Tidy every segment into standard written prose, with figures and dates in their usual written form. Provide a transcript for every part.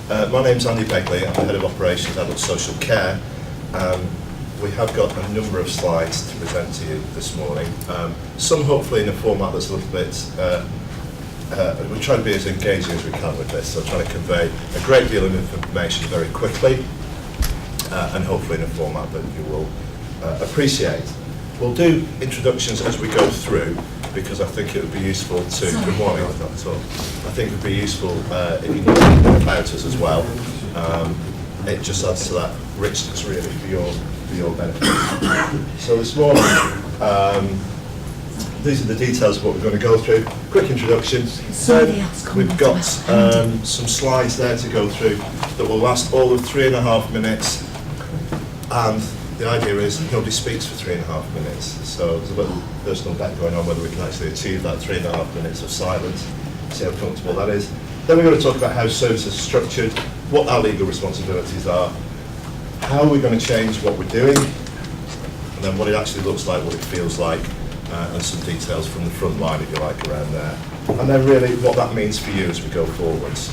My name's AndyBegley. I'm the Head of Operations Adult Social Care. We have got a number of slides to present to you this morning. Some hopefully in a format that's a little bit, we're trying to be as engaging as we can with this, so trying to convey a great deal of information very quickly and hopefully in a format that you will appreciate. We'll do introductions as we go through because I think it would be useful to, good morning, not at all. I think it would be useful if you know a bit about us as well. It just adds to that richness really for your benefit. So this morning, these are the details of what we're going to go through. Quick introduction. We've got some slides there to go through that will last all of 3.5 minutes, and the idea is nobody speaks for 3.5 minutes. So there's a little personal bet going on whether we can actually achieve that 3.5 minutes of silence, see how comfortable that is. Then we're going to talk about how services are structured, what our legal responsibilities are, how we're going to change what we're doing, and then what it actually looks like, what it feels like, and some details from the front line, if you like, around there. And then really what that means for you as we go forwards.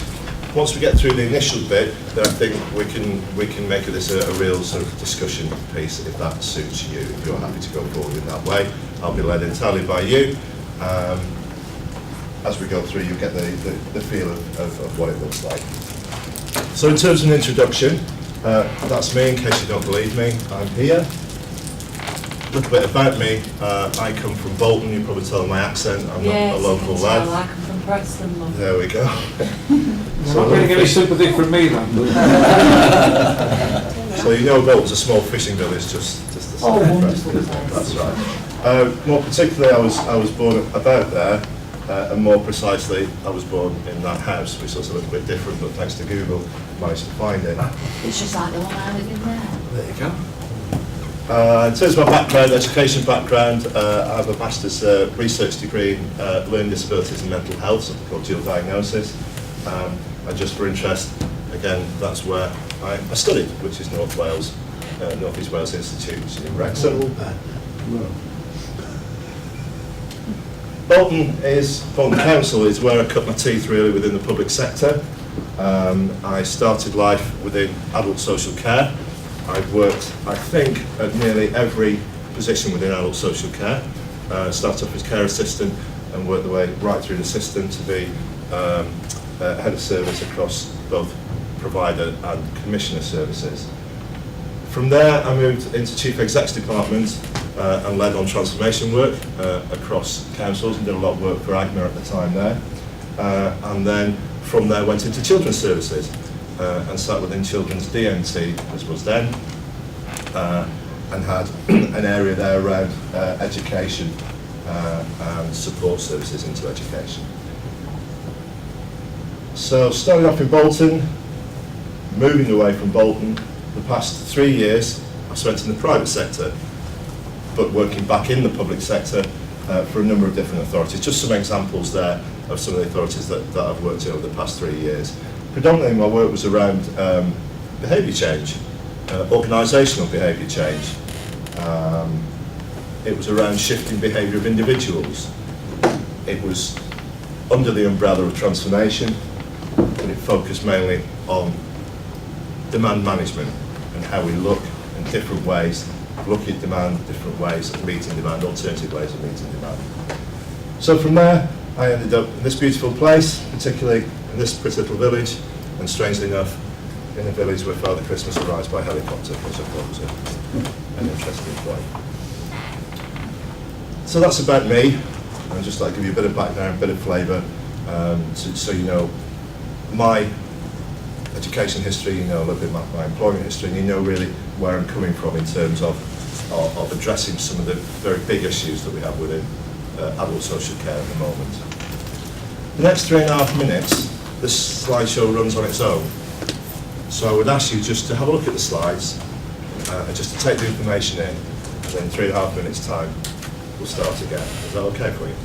Once we get through the initial bit, then I think we can make this a real sort of discussion piece if that suits you, if you're happy to go forward in that way. I'll be led entirely by you. As we go through, you'll get the feel of what it looks like. So in terms of an introduction, that's me, in case you don't believe me. I'm here. A little bit about me. I come from Bolton, you probably tell my accent. I'm not a local lad. I come from Preston, London. There we go. You're not getting any sympathy from me then. So you know Bolton's a small fishing village just the side of Preston, isn't it? That's right. More particularly, I was born about there. And more precisely, I was born in that house, which was a little bit different, but thanks to Google, managed to find it. It's just like the one I live in there. There you go. In terms of my background, education background, I have a master's research degree in learning disabilities and mental health, something called dual diagnosis. And just for interest, again, that's where I studied, which is North East Wales Institute, which is in Wrexham. Bolton Council is where I cut my teeth really within the public sector. I started life within adult social care. I've worked, I think, at nearly every position within adult social care. Started off as care assistant and worked the way right through the system to be head of service across both provider and commissioner services. From there, I moved into chief exec's department and led on transformation work across councils and did a lot of work for AGMA at the time there. And then from there went into children's services and sat within children's DMT, as was then, and had an area there around education and support services into education. So starting off in Bolton, moving away from Bolton, the past 3 years I've spent in the private sector, but working back in the public sector for a number of different authorities. Just some examples there of some of the authorities that I've worked in over the past 3 years. Predominantly my work was around behaviour change, organisational behaviour change. It was around shifting behaviour of individuals. It was under the umbrella of transformation, but it focused mainly on demand management and how we look in different ways, look at demand, different ways of meeting demand, alternative ways of meeting demand. So from there, I ended up in this beautiful place, particularly in this pretty little village, and strangely enough, in a village where Father Christmas arrives by helicopter, which I thought was an interesting point. So that's about me. I'd just like to give you a bit of background, a bit of flavour, so you know my education history, you know a little bit about my employment history, and you know really where I'm coming from in terms of addressing some of the very big issues that we have within adult social care at the moment. The next 3.5 minutes, this slideshow runs on its own. So I would ask you just to have a look at the slides, and just to take the information in, and then in 3.5 minutes time, we'll start again. Is that okay for you?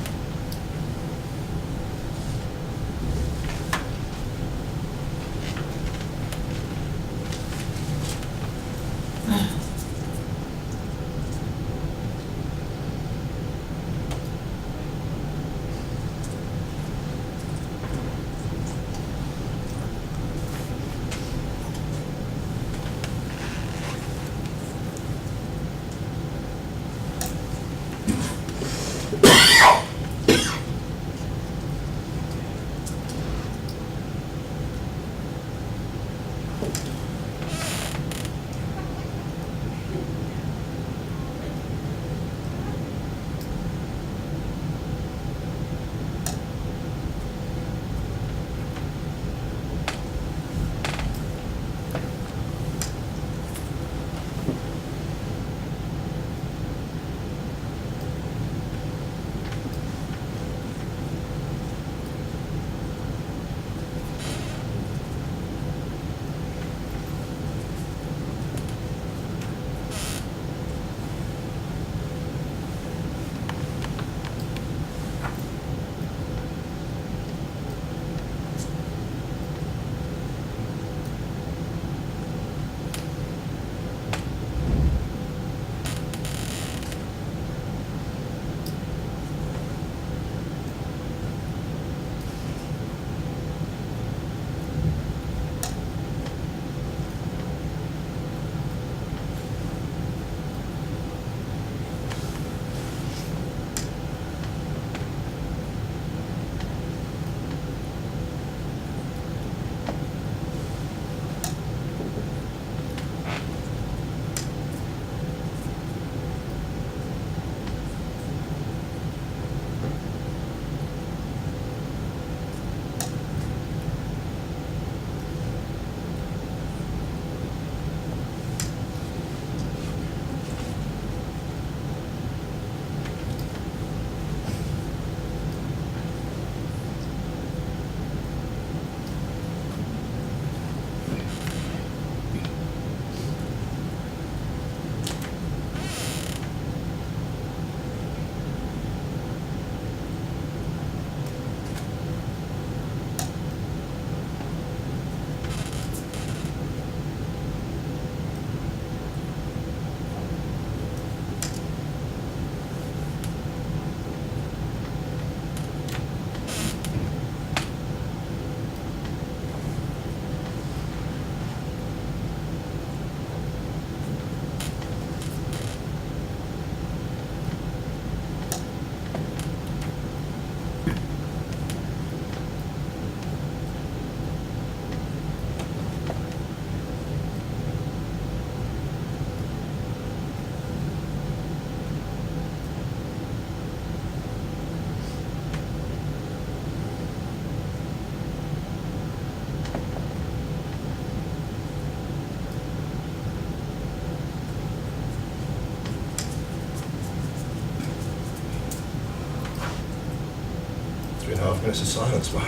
3.5 minutes of silence, wow.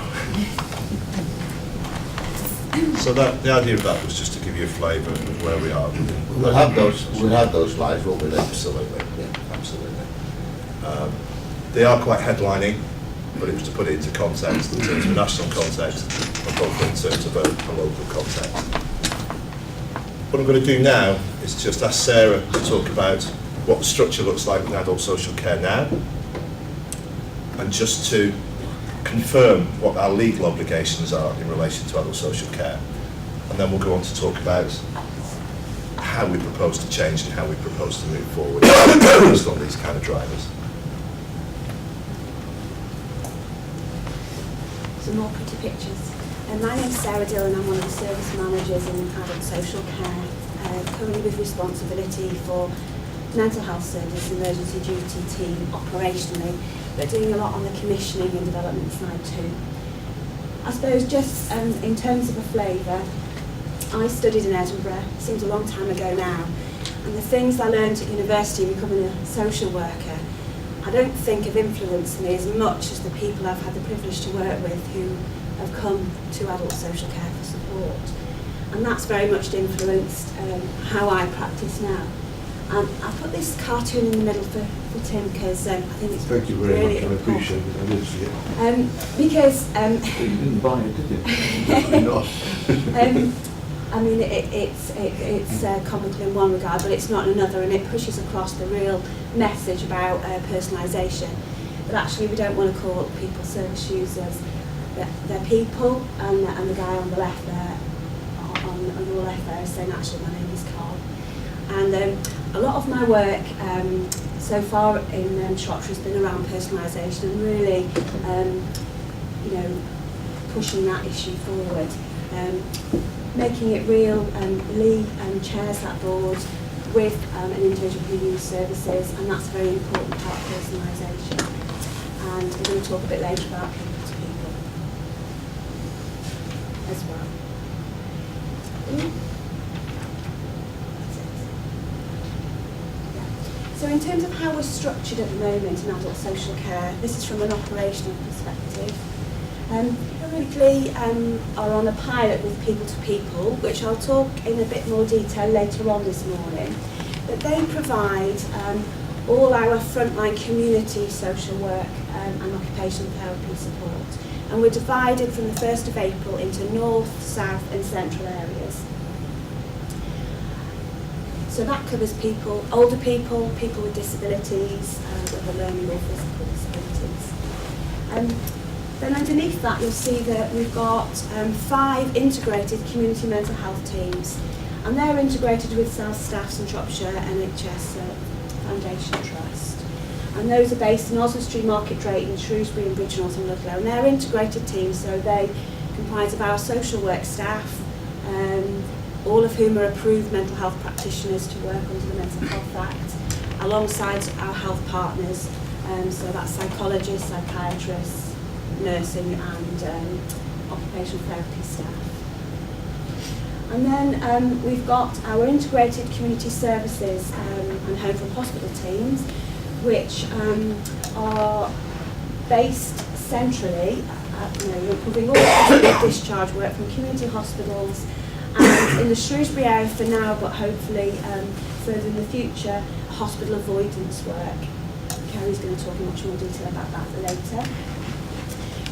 So that, the idea of that was just to give you a flavour of where we are. We'll have those slides, won't we, then? Absolutely, yeah, absolutely. They are quite headlining, but it was to put it into context, in terms of a national context, and probably in terms of a local context. What I'm going to do now is just ask Sarah to talk about what the structure looks like with adult social care now, and just to confirm what our legal obligations are in relation to adult social care. And then we'll go on to talk about how we propose to change and how we propose to move forward based on these kind of drivers. Some more pretty pictures. My name's Sarah Dillon. I'm one of the service managers in adult social care, currently with responsibility for mental health service, emergency duty team operationally, but doing a lot on the commissioning and development side too. I suppose just in terms of a flavour, I studied in Edinburgh, seems a long time ago now, and the things I learned at university becoming a social worker, I don't think have influenced me as much as the people I've had the privilege to work with who have come to adult social care for support. And that's very much influenced how I practice now. And I put this cartoon in the middle for Tim because I think it's Thank you very really much, I appreciate it. I did see it. because You didn't buy it, did you? Not. I mean, it's comical in one regard, but it's not in another, and it pushes across the real message about personalisation. But actually, we don't want to call people service users. They're people, and the guy on the left there, on your left there, is saying, actually, my name is Carl. And a lot of my work so far in Shropshire has been around personalisation and really, you know, pushing that issue forward. making it real, Lee chairs that board with an individual who uses services, and that's a very important part of personalisation. And we're going to talk a bit later about people to people as well. That's it. Yeah. So in terms of how we're structured at the moment in adult social care, this is from an operational perspective. Currently are on a pilot with people to people, which I'll talk in a bit more detail later on this morning. But they provide all our frontline community social work and occupational therapy support. And we're divided from the 1st of April into north, south and central areas. So that covers people, older people, people with disabilities, whether learning or physical disabilities. Then underneath that you'll see that we've got 5 integrated community mental health teams, and they're integrated with South Staffs and Shropshire NHS Foundation Trust. And those are based in Oswestry, Market Drayton, Shrewsbury and Bridgnorth and Ludlow. And they're integrated teams, so they comprise of our social work staff, all of whom are approved mental health practitioners to work under the Mental Health Act, alongside our health partners, so that's psychologists, psychiatrists, nursing and occupational therapy staff. And then we've got our integrated community services and home from hospital teams, which are based centrally, we're covering all hospital discharge work from community hospitals and in the Shrewsbury area for now, but hopefully further in the future, hospital avoidance work. Kerry's going to talk in much more detail about that later.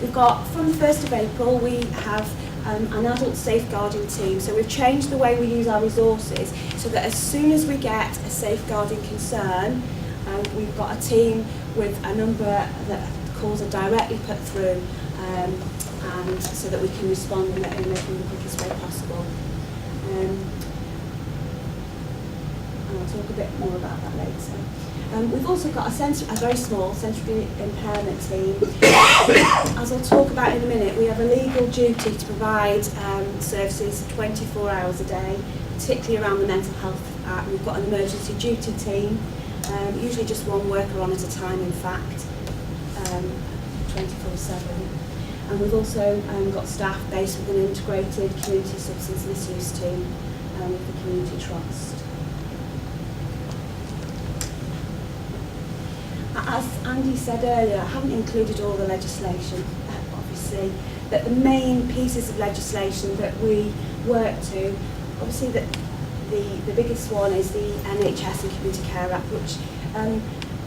We've got, from the 1st of April, we have an adult safeguarding team. So we've changed the way we use our resources so that as soon as we get a safeguarding concern, we've got a team with a number that calls are directly put through, and so that we can respond in the quickest way possible. And I'll talk a bit more about that later. We've also got a very small sensory impairment team. As I'll talk about in a minute, we have a legal duty to provide services 24 hours a day, particularly around the Mental Health Act. We've got an emergency duty team, usually just one worker on at a time, in fact, 24/7. And we've also got staff based with an integrated community substance misuse team with the Community Trust. As Andy said earlier, I haven't included all the legislation, obviously, but the main pieces of legislation that we work to, obviously the biggest one is the NHS and Community Care Act, which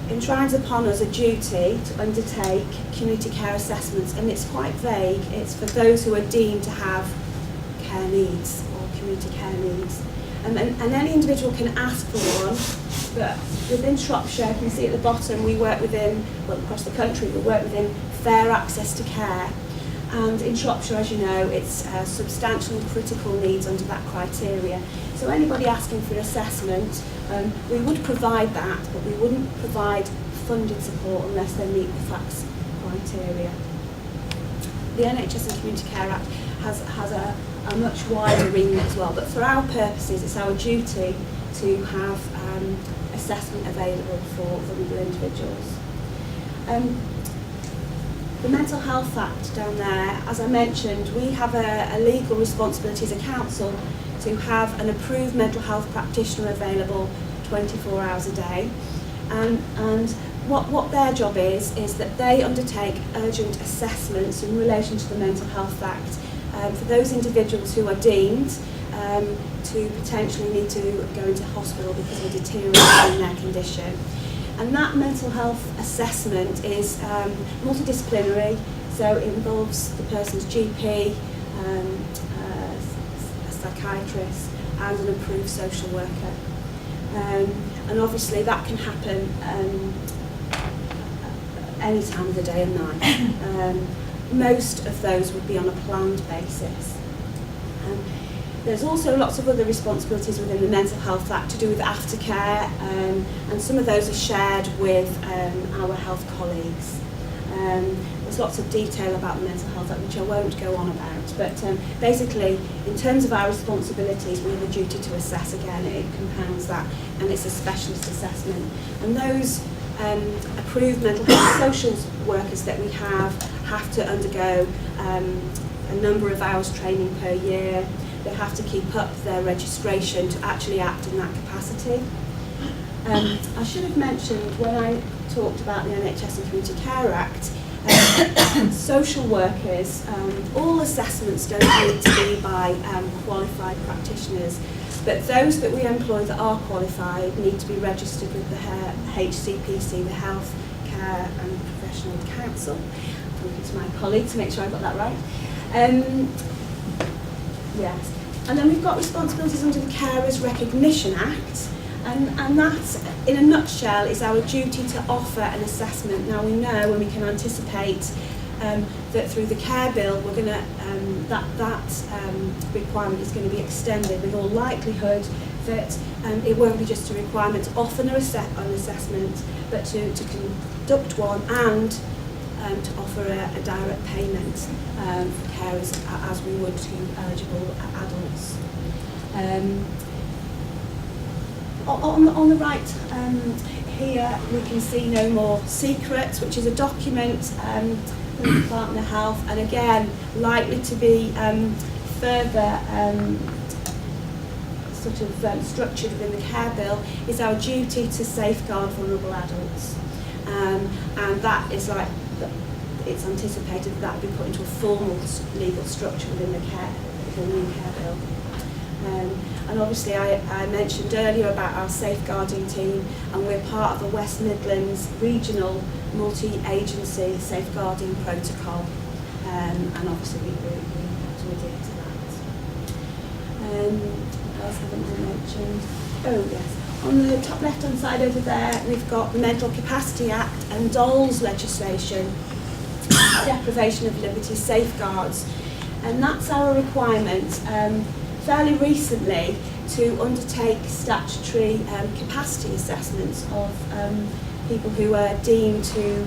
enshrines upon us a duty to undertake community care assessments, and it's quite vague. It's for those who are deemed to have care needs or community care needs. And any individual can ask for one, but within Shropshire, you can see at the bottom, we work within, well, across the country, we work within fair access to care. And in Shropshire, as you know, it's substantial and critical needs under that criteria. So anybody asking for assessment, we would provide that, but we wouldn't provide funded support unless they meet the FACTS criteria. The NHS and Community Care Act has a much wider remit as well, but for our purposes, it's our duty to have assessment available for vulnerable individuals. The Mental Health Act down there, as I mentioned, we have a legal responsibility as a council to have an approved mental health practitioner available 24 hours a day. And what their job is that they undertake urgent assessments in relation to the Mental Health Act for those individuals who are deemed to potentially need to go into hospital because of a deterioration in their condition. And that mental health assessment is multidisciplinary, so it involves the person's GP, a psychiatrist and an approved social worker. And obviously that can happen any time of the day and night. Most of those would be on a planned basis. There's also lots of other responsibilities within the Mental Health Act to do with aftercare, and some of those are shared with our health colleagues. there's lots of detail about the Mental Health Act which I won't go on about, but basically in terms of our responsibilities we have a duty to assess. Again, it compounds that, and it's a specialist assessment, and those approved mental health social workers that we have to undergo a number of hours training per year. They have to keep up their registration to actually act in that capacity. I should have mentioned when I talked about the NHS and Community Care Act, social workers, all assessments don't need to be by qualified practitioners, but those that we employ that are qualified need to be registered with the HCPC, the Health Care and Professional Council. I'm looking to my colleague to make sure I got that right. Yes. And then we've got responsibilities under the Carers Recognition Act, and that, in a nutshell, is our duty to offer an assessment. Now we know and we can anticipate that through the care bill, we're going to that requirement is going to be extended with all likelihood. That it won't be just a requirement to offer an assessment, but to conduct one and to offer a direct payment for carers as we would to eligible adults. On the right here we can see No More Secrets, which is a document from the Department of Health, and again likely to be further sort of structured within the care bill, is our duty to safeguard vulnerable adults, and that is like it's anticipated that will be put into a formal legal structure within the new care bill. And obviously I mentioned earlier about our safeguarding team, and we're part of the West Midlands Regional Multi-Agency Safeguarding Protocol, and obviously we have to adhere to that. What else haven't I mentioned? Oh yes, on the top left hand side over there we've got the Mental Capacity Act and DOLS legislation, deprivation of liberty safeguards, and that's our requirement fairly recently to undertake statutory capacity assessments of people who are deemed to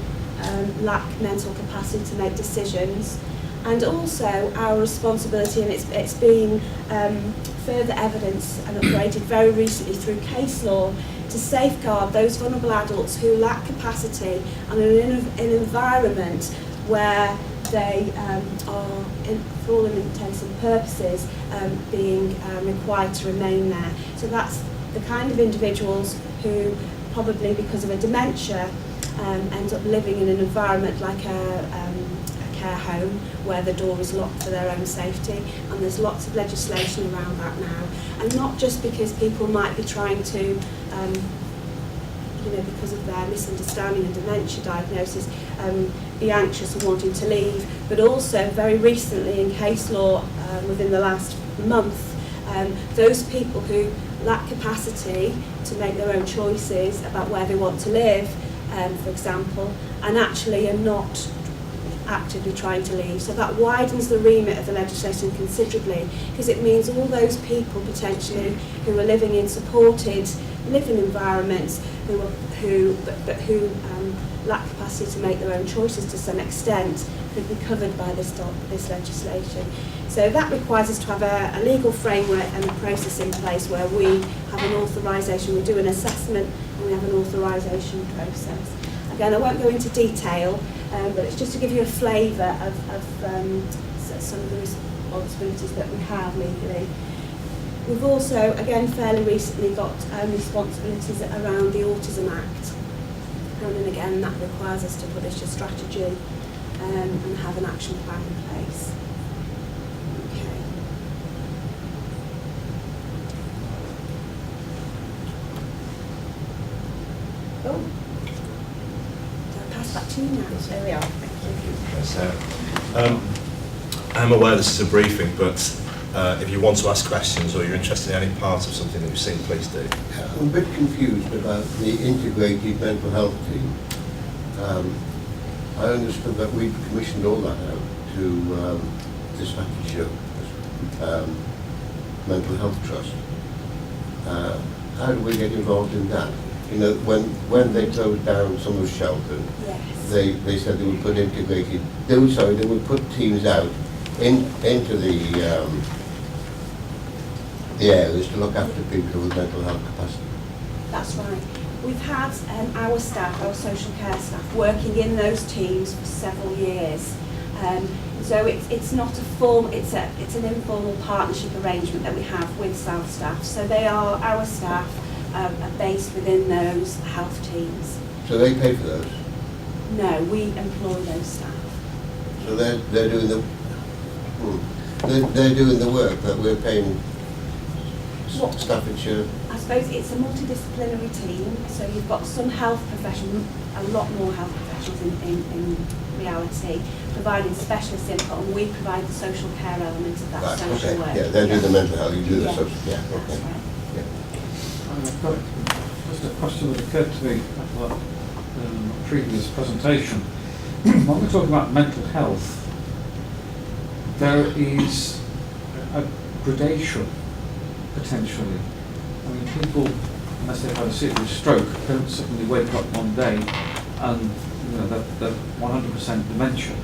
lack mental capacity to make decisions, and also our responsibility, and it's been further evidence and upgraded very recently through case law, to safeguard those vulnerable adults who lack capacity and are in an environment where they are, for all intents and purposes, being required to remain there. So that's the kind of individuals who, probably because of a dementia, end up living in an environment like a care home where the door is locked for their own safety, and there's lots of legislation around that now. And not just because people might be trying to because of their misunderstanding and dementia diagnosis, be anxious and wanting to leave, but also very recently in case law within the last month, those people who lack capacity to make their own choices about where they want to live, for example, and actually are not actively trying to leave. So that widens the remit of the legislation considerably, because it means all those people potentially who are living in supported living environments who lack capacity to make their own choices to some extent could be covered by this legislation. So that requires us to have a legal framework and a process in place where we have an authorisation, we do an assessment, and we have an authorisation process. Again, I won't go into detail, but it's just to give you a flavour of some of the responsibilities that we have legally. We've also, again, fairly recently got responsibilities around the Autism Act. And then again, that requires us to publish a strategy and have an action plan in place. Okay. Oh. So I'll pass back to you now. There we are. Thank you. Yes, Sarah. I'm aware this is a briefing, but if you want to ask questions or you're interested in any part of something that you've seen, please do. I'm a bit confused about the integrated mental health team. I understood that we commissioned all that out to the Staffordshire Mental Health Trust. How do we get involved in that? You know, when they closed down some of Shelton, Yes. they said they would put integrated, they would put teams out into the areas to look after people with mental health capacity. That's right. We've had our staff, our social care staff, working in those teams for several years. So it's not a it's an informal partnership arrangement that we have with South staff. So our staff are based within those health teams. So they pay for those? No, we employ those staff. So they're doing they're doing the work that we're paying Staffordshire. I suppose it's a multidisciplinary team, so you've got some health professionals, a lot more health professionals in reality, providing specialist input, and we provide the social care element of that Right, social okay. work. Yeah, they do the mental health, you do the Yeah. social, yeah, That's okay. right. Yeah. I've got just a question that occurred to me after that previous presentation. When we're talking about mental health, there is a gradation potentially. I mean, people, unless they've had a serious stroke, don't suddenly wake up one day and they're 100% dementia.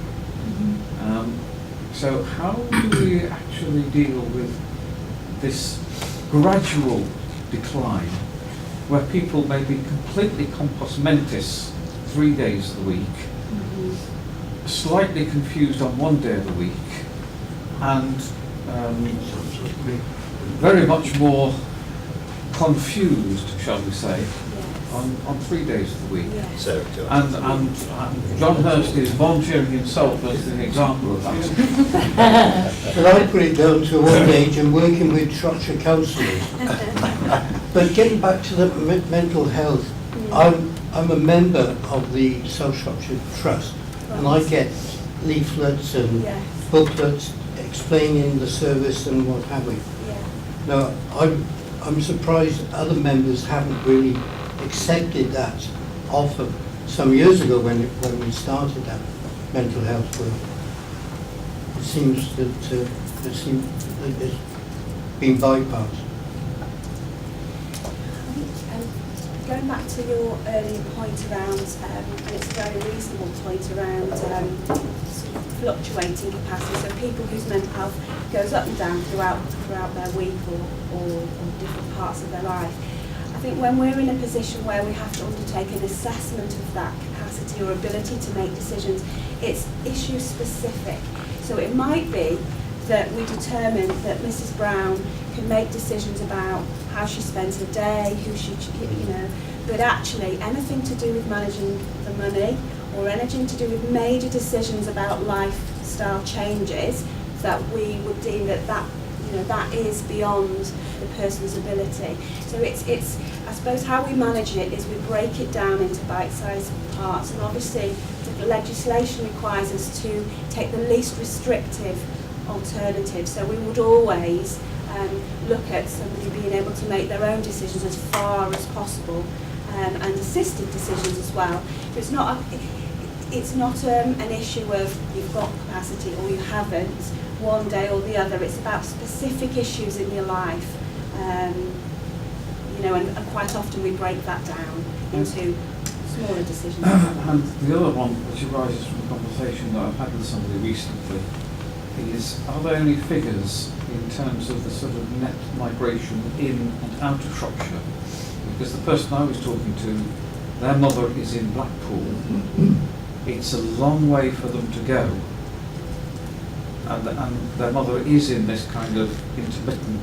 So how do we actually deal with this gradual decline, where people may be completely compos mentis 3 days of the week, slightly confused on 1 day of the week, and very much more confused, shall we say, on 3 days of the week. Yes. Sarah, do you And John Hurst is volunteering himself as an example of that. Well, I put it down to old age and working with Shropshire councillors. But getting back to the mental health, I'm a member of the South Shropshire Trust, and I get leaflets and Yes. booklets explaining the service and what have we. Yeah. Now, I'm surprised other members haven't really accepted that offer some years ago when we started that mental health work. It seems that it's been bypassed. Going back to your earlier point around, and it's a very reasonable point around sort of fluctuating capacity, so people whose mental health goes up and down throughout their week or different parts of their life. I think when we're in a position where we have to undertake an assessment of that capacity or ability to make decisions, it's issue specific. So it might be that we determine that Mrs. Brown can make decisions about how she spends her day, who she, but actually anything to do with managing the money or anything to do with major decisions about lifestyle changes, that we would deem that is beyond the person's ability. So it's I suppose how we manage it is we break it down into bite-sized parts, and obviously the legislation requires us to take the least restrictive alternative. So we would always look at somebody being able to make their own decisions as far as possible, and assisted decisions as well. So it's not an issue of you've got capacity or you haven't one day or the other. It's about specific issues in your life, and quite often we break that down into smaller decisions. And the other one, which arises from a conversation that I've had with somebody recently, is are there any figures in terms of the sort of net migration in and out of Shropshire? Because the person I was talking to, their mother is in Blackpool. It's a long way for them to go, and their mother is in this kind of intermittent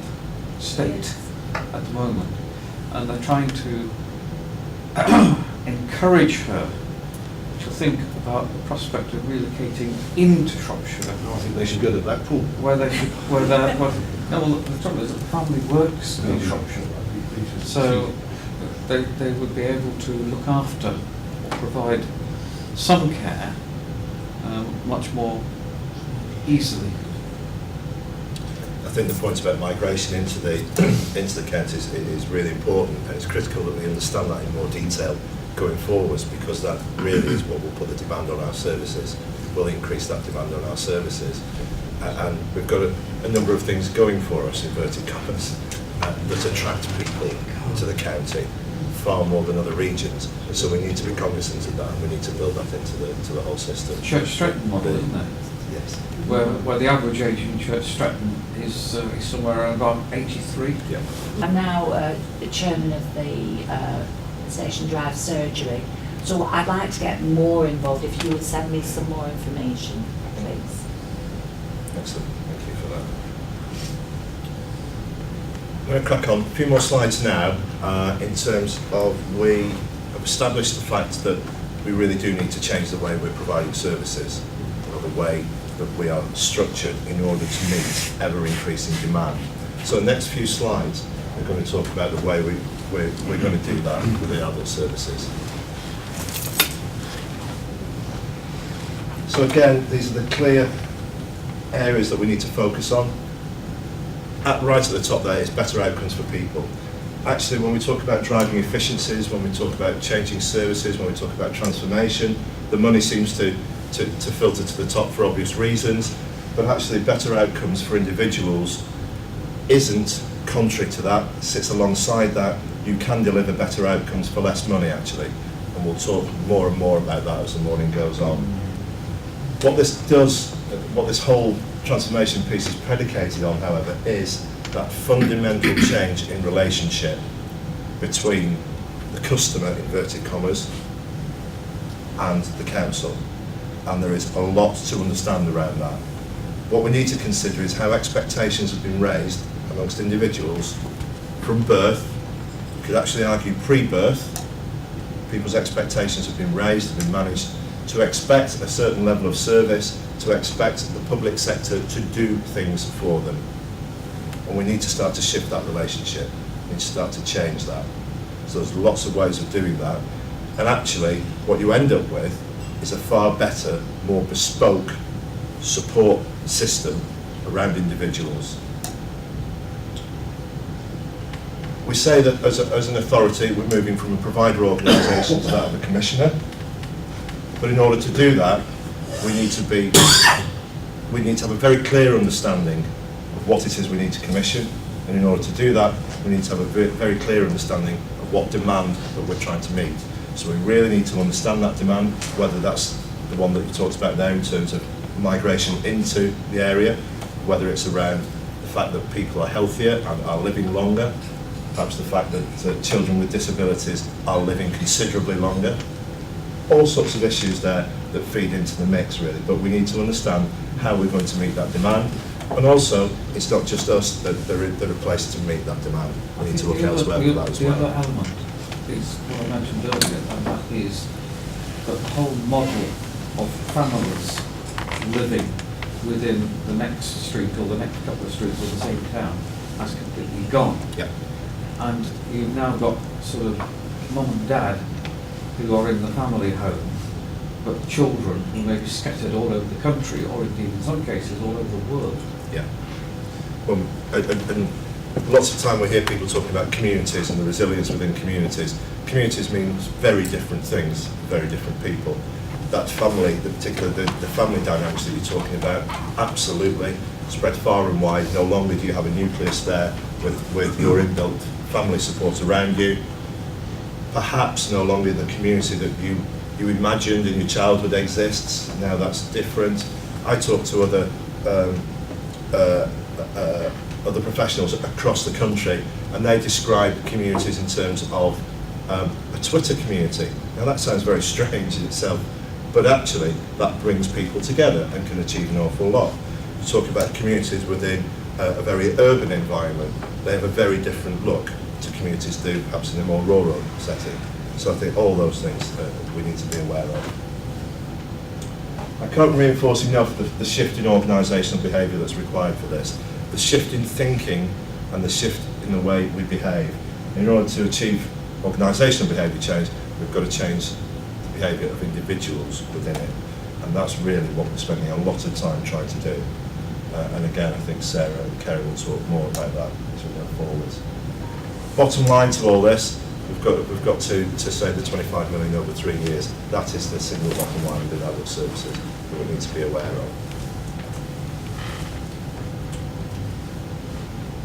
state at the moment, and they're trying to encourage her to think about the prospect of relocating into Shropshire. I think they should go to Blackpool. The trouble is that the family works in Shropshire, so they would be able to look after or provide some care much more easily. I think the point about migration into the Kent is really important, and it's critical that we understand that in more detail going forwards, because that really is what will put the demand on our services, will increase that demand on our services. And we've got a number of things going for us, inverted commas, that attract people to the county. far more than other regions. So we need to be cognizant of that, and we need to build that into the whole system. Church Stretton model, isn't it? Yes. Where the average age in Church Stretton is somewhere around about 83. Yeah. I'm now the chairman of the Station Drive Surgery, so I'd like to get more involved. If you would send me some more information, please. Excellent. Thank you for that. I'm going to crack on. A few more slides now in terms of we have established the fact that we really do need to change the way we're providing services, or the way that we are structured in order to meet ever-increasing demand. So the next few slides are going to talk about the way we're going to do that with the adult services. So again, these are the clear areas that we need to focus on. Right at the top there is better outcomes for people. Actually, when we talk about driving efficiencies, when we talk about changing services, when we talk about transformation, the money seems to filter to the top for obvious reasons, but actually better outcomes for individuals isn't contrary to that, sits alongside that. You can deliver better outcomes for less money, actually, and we'll talk more and more about that as the morning goes on. What this does, what this whole transformation piece is predicated on, however, is that fundamental change in relationship between the customer, inverted commas, and the council. And there is a lot to understand around that. What we need to consider is how expectations have been raised amongst individuals from birth. You could actually argue pre-birth. People's expectations have been raised, have been managed to expect a certain level of service, to expect the public sector to do things for them. And we need to start to shift that relationship. We need to start to change that. So there's lots of ways of doing that. And actually, what you end up with is a far better, more bespoke support system around individuals. We say that as an authority, we're moving from a provider organisation to that of a commissioner. But in order to do that, we need to have a very clear understanding of what it is we need to commission. And in order to do that, we need to have a very clear understanding of what demand that we're trying to meet. So we really need to understand that demand, whether that's the one that you talked about now in terms of migration into the area, whether it's around the fact that people are healthier and are living longer, perhaps the fact that children with disabilities are living considerably longer. All sorts of issues there that feed into the mix, really. But we need to understand how we're going to meet that demand. And also, it's not just us that are placed to meet that demand. We need to look elsewhere for that as well. The other element is what I mentioned earlier, and that is that the whole model of families living within the next street or the next couple of streets or the same town has completely gone. Yeah. And you've now got sort of mum and dad who are in the family home, but children who may be scattered all over the country, or indeed in some cases all over the world. Yeah. Well, and lots of time we hear people talking about communities and the resilience within communities. Communities means very different things, very different people. That family, the family dynamics that you're talking about, absolutely spread far and wide. No longer do you have a nucleus there with your inbuilt family support around you. Perhaps no longer the community that you imagined in your childhood exists. Now that's different. I talk to other professionals across the country, and they describe communities in terms of a Twitter community. Now that sounds very strange in itself, but actually that brings people together and can achieve an awful lot. You talk about communities within a very urban environment, they have a very different look to communities do, perhaps in a more rural setting. So I think all those things we need to be aware of. I can't reinforce enough the shift in organisational behaviour that's required for this. The shift in thinking and the shift in the way we behave. In order to achieve organisational behaviour change, we've got to change the behaviour of individuals within it. And that's really what we're spending a lot of time trying to do. And again, I think Sarah and Kerry will talk more about that as we go forward. Bottom line to all this, we've got to say the 25 million over 3 years. That is the single bottom line within adult services that we need to be aware of.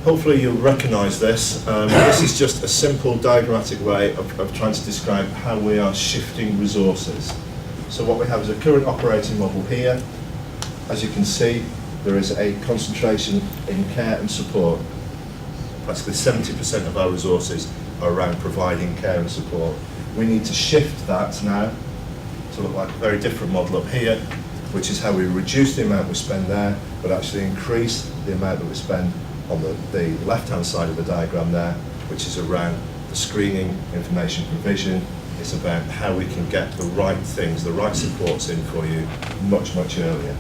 hopefully you'll recognise this. This is just a simple diagrammatic way of trying to describe how we are shifting resources. So what we have is a current operating model here. As you can see, there is a concentration in care and support. Practically 70% of our resources are around providing care and support. We need to shift that now to look like a very different model up here, which is how we reduce the amount we spend there, but actually increase the amount that we spend on the left-hand side of the diagram there, which is around the screening, information provision. It's about how we can get the right things, the right supports in for you much, much earlier.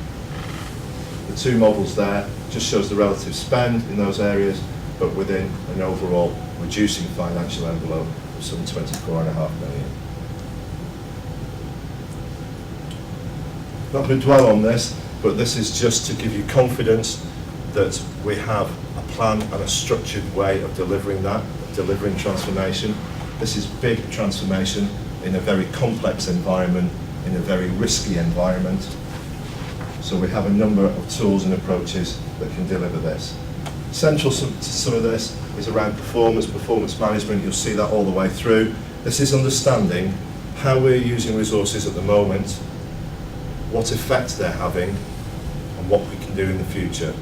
The two models there just shows the relative spend in those areas, but within an overall reducing financial envelope of some 24.5 million. Not going to dwell on this, but this is just to give you confidence that we have a plan and a structured way of delivering that, delivering transformation. This is big transformation in a very complex environment, in a very risky environment. So we have a number of tools and approaches that can deliver this. Central to some of this is around performance management. You'll see that all the way through. This is understanding how we're using resources at the moment, what effect they're having, and what we can do in the future.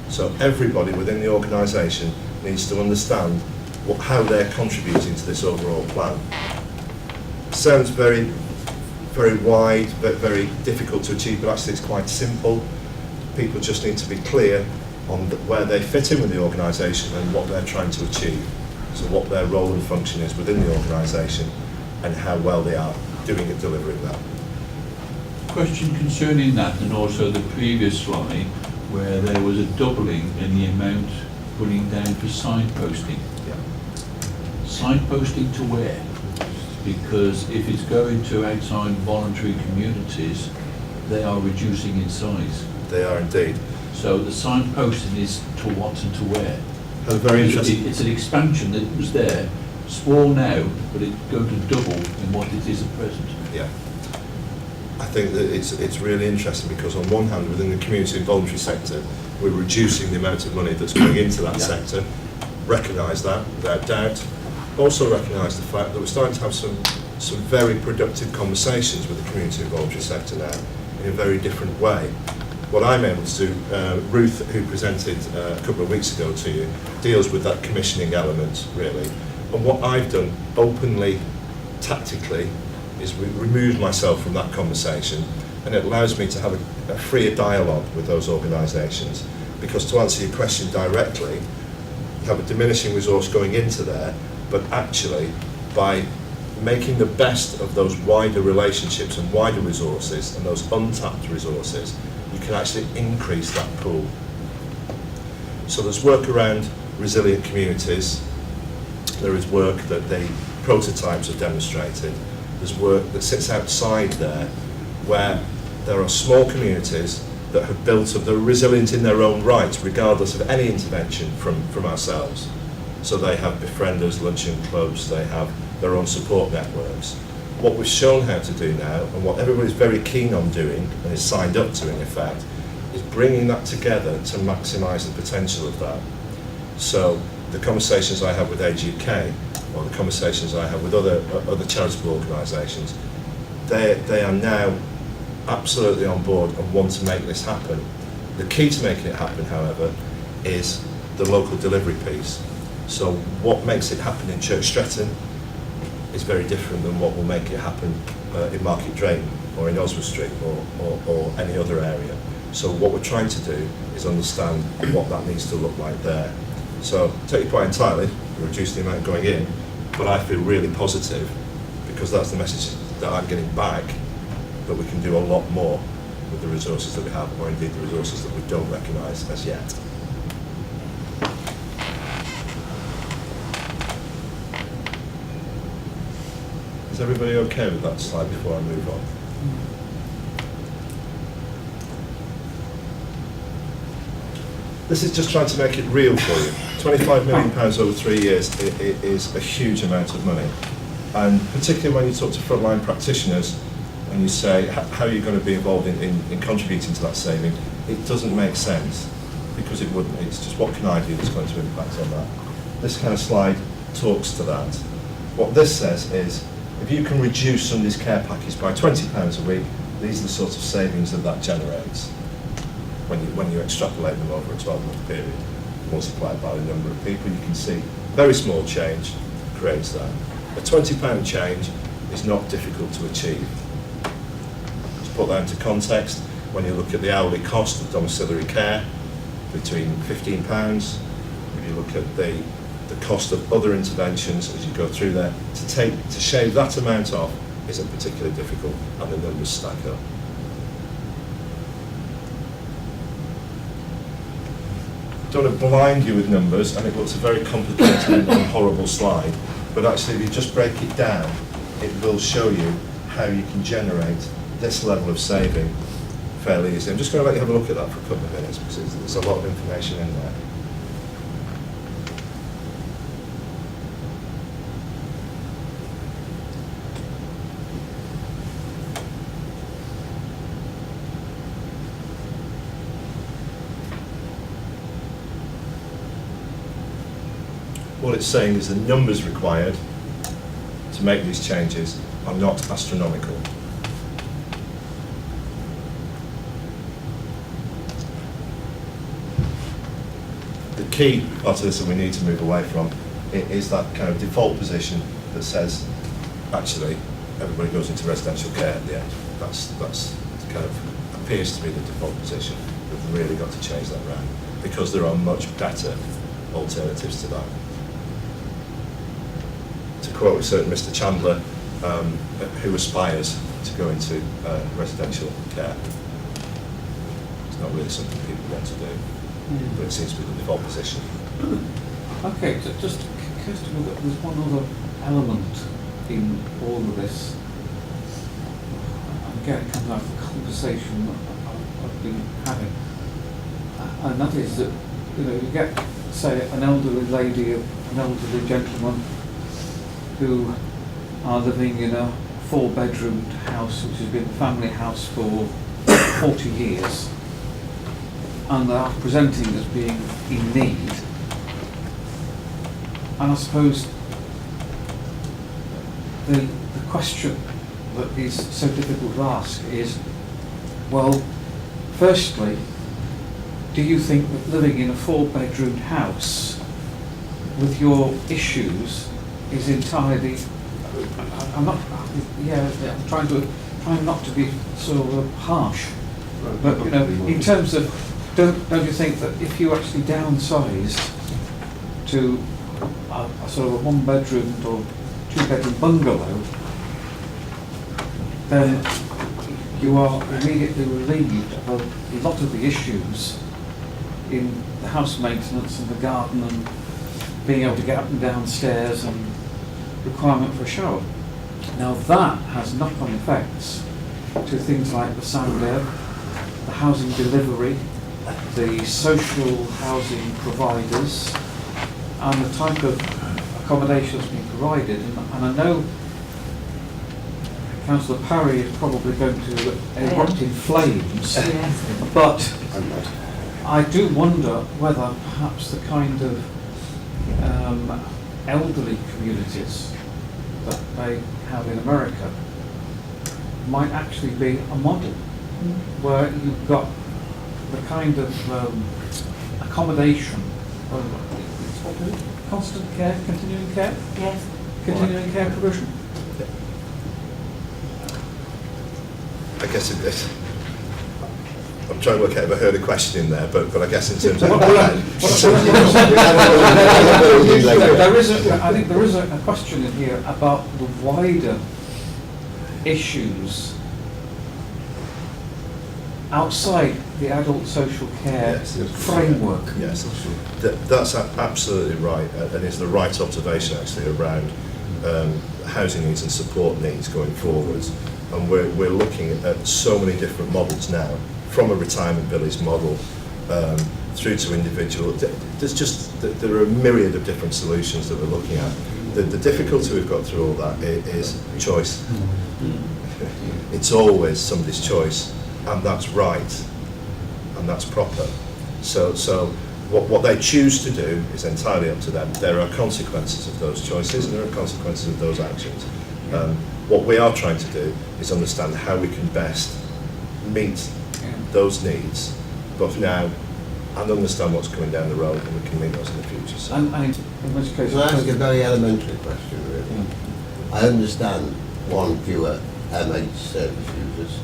So everybody within the organisation needs to understand how they're contributing to this overall plan. Sounds very, very wide, but very difficult to achieve, but actually it's quite simple. People just need to be clear on where they fit in with the organisation and what they're trying to achieve. So what their role and function is within the organisation and how well they are doing at delivering that. Question concerning that, and also the previous slide where there was a doubling in the amount putting down for signposting. Yeah. Signposting to where? Because if it's going to outside voluntary communities, they are reducing in size. They are indeed. So the signposting is to what and to where? Very interesting. It's an expansion that was there, small now, but it's going to double in what it is at present. Yeah. I think that it's really interesting because on one hand, within the community and voluntary sector, we're reducing the amount of money that's going into that sector. Recognise that, without doubt. Also recognise the fact that we're starting to have some very productive conversations with the community and voluntary sector now in a very different way. What I'm able to do, Ruth, who presented a couple of weeks ago to you, deals with that commissioning element, really. And what I've done openly, tactically, is remove myself from that conversation, and it allows me to have a freer dialogue with those organisations. Because to answer your question directly, you have a diminishing resource going into there, but actually by making the best of those wider relationships and wider resources and those untapped resources, you can actually increase that pool. So there's work around resilient communities. There is work that the prototypes have demonstrated. There's work that sits outside there where there are small communities that have built up, they're resilient in their own right, regardless of any intervention from ourselves. So they have befrienders, luncheon clubs, they have their own support networks. What we've shown how to do now, and what everybody's very keen on doing, and is signed up to in effect, is bringing that together to maximise the potential of that. So the conversations I have with Age UK, or the conversations I have with other charitable organisations, they are now absolutely on board and want to make this happen. The key to making it happen, however, is the local delivery piece. So what makes it happen in Church Stretton is very different than what will make it happen in Market Drayton or in Oswald Street or any other area. So what we're trying to do is understand what that needs to look like there. So take your point entirely, reduce the amount going in, but I feel really positive because that's the message that I'm getting back, that we can do a lot more with the resources that we have, or indeed the resources that we don't recognise as yet. Is everybody okay with that slide before I move on? This is just trying to make it real for you. £25 million over 3 years is a huge amount of money. And particularly when you talk to frontline practitioners and you say, how are you going to be involved in contributing to that saving? It doesn't make sense. because it wouldn't. It's just what can I do that's going to impact on that. This kind of slide talks to that. What this says is, if you can reduce somebody's care package by £20 a week, these are the sorts of savings that generates when you extrapolate them over a 12-month period, multiplied by the number of people. You can see very small change creates that. A £20 change is not difficult to achieve. To put that into context, when you look at the hourly cost of domiciliary care, between £15, if you look at the cost of other interventions as you go through there, to shave that amount off isn't particularly difficult, and the numbers stack up. Don't want to blind you with numbers, and it looks a very complicated and horrible slide, but actually if you just break it down, it will show you how you can generate this level of saving fairly easily. I'm just going to let you have a look at that for a couple of minutes, because there's a lot of information in there. What it's saying is the numbers required to make these changes are not astronomical. The key part of this that we need to move away from is that kind of default position that says, actually, everybody goes into residential care at the end. That's kind of appears to be the default position. We've really got to change that around, because there are much better alternatives to that. To quote a certain Mr. Chandler, who aspires to go into residential care. It's not really something people want to do, but it seems to be the default position. Okay, just Kirsten, there's one other element in all of this. And again, it comes out of the conversation that I've been having, and that is that, you know, you get, say, an elderly lady, an elderly gentleman who are living in a 4-bedroomed house which has been a family house for 40 years, and they are presenting as being in need. And I suppose the question that is so difficult to ask is, well, firstly, do you think that living in a 4-bedroomed house with your issues is entirely, I'm trying not to be sort of harsh, but you know, in terms of, don't you think that if you actually downsized to a sort of a 1-bedroom or 2-bedroom bungalow, then you are immediately relieved of a lot of the issues in the house maintenance and the garden and being able to get up and down stairs and requirement for a shower. Now that has knock-on effects to things like the sound air, the housing delivery, the social housing providers, and the type of accommodation that's being provided. And I know Councillor Parry is probably going to erupt in flames, but I do wonder whether perhaps the kind of elderly communities that they have in America might actually be a model where you've got the kind of accommodation, constant care, continuing care? Yes. Continuing care provision? I guess I'm trying to work out if I heard a question in there, but I guess in terms of... I think there is a question in here about the wider issues outside the adult social care framework. Yes, that's absolutely right, and it's the right observation actually around housing needs and support needs going forwards. And we're looking at so many different models now, from a retirement village model through to individual. There are a myriad of different solutions that we're looking at. The difficulty we've got through all that is choice. It's always somebody's choice, and that's right, and that's proper. So what they choose to do is entirely up to them. There are consequences of those choices and there are consequences of those actions. What we are trying to do is understand how we can best meet those needs, both now and understand what's coming down the road, and we can meet those in the future. So. And in which case... Can I ask a very elementary question, really? Yeah. I understand one fewer MH service users.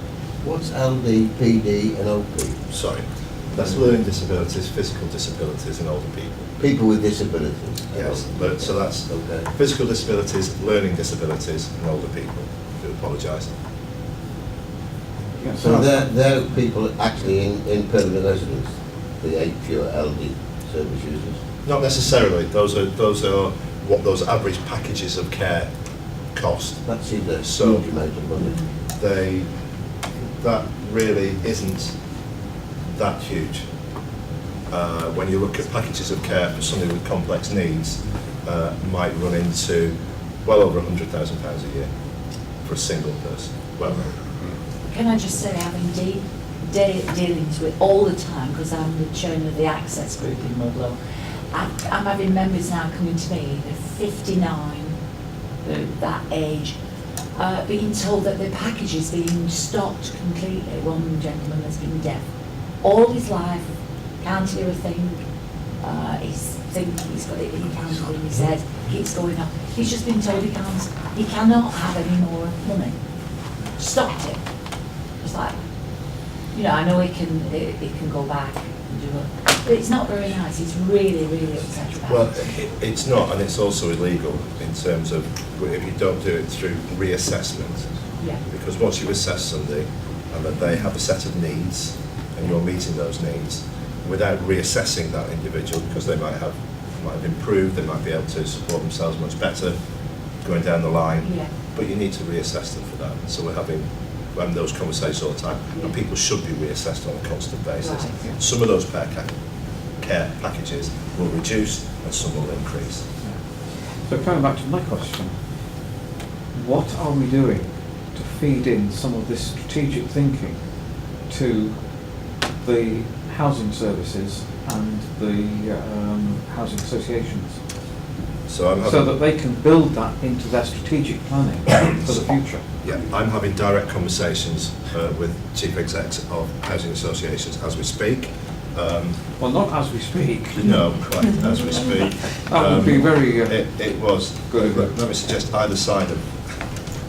What's LD, PD and OP? Sorry, that's learning disabilities, physical disabilities and older people. People with disabilities? Yes, so that's Okay. physical disabilities, learning disabilities and older people. I do apologise. Yeah, So they're people actually in permanent residence, the 8 fewer LD service users? Not necessarily. Those are what those average packages of care cost. That seems a So- huge amount of money. That really isn't that huge. When you look at packages of care for somebody with complex needs, might run into well over £100,000 a year for a single person. Well, Can I just say, having dealings with all the time, because I'm the chairman of the Access Group in Ludlow, I'm having members now coming to me, they're 59, that age, being told that their package is being stopped completely. One gentleman has been deaf all his life, can't hear a thing, he's got it implanted in his head, keeps going up. He's just been told he cannot have any more money. Stopped it. It's like, you know, I know it can go back and do it, but it's not very nice. It's really, really upset about well, it. it's not, and it's also illegal in terms of if you don't do it through reassessment. Yeah. Because once you assess somebody and that they have a set of needs and you're meeting those needs, without reassessing that individual, because they might have improved, they might be able to support themselves much better going down the line, Yeah. but you need to reassess them for that. So we're having those conversations all the time, and Yeah. people should be reassessed on a constant basis. Right. Some of those care packages will reduce and some will increase. So coming back to my question, what are we doing to feed in some of this strategic thinking to the housing services and the housing associations, So I'm so having, that they can build that into their strategic planning for the future? yeah, I'm having direct conversations with chief execs of housing associations as we speak. Well, not as we speak. No, quite as we speak. That would be very... It was, Good. let me suggest either side of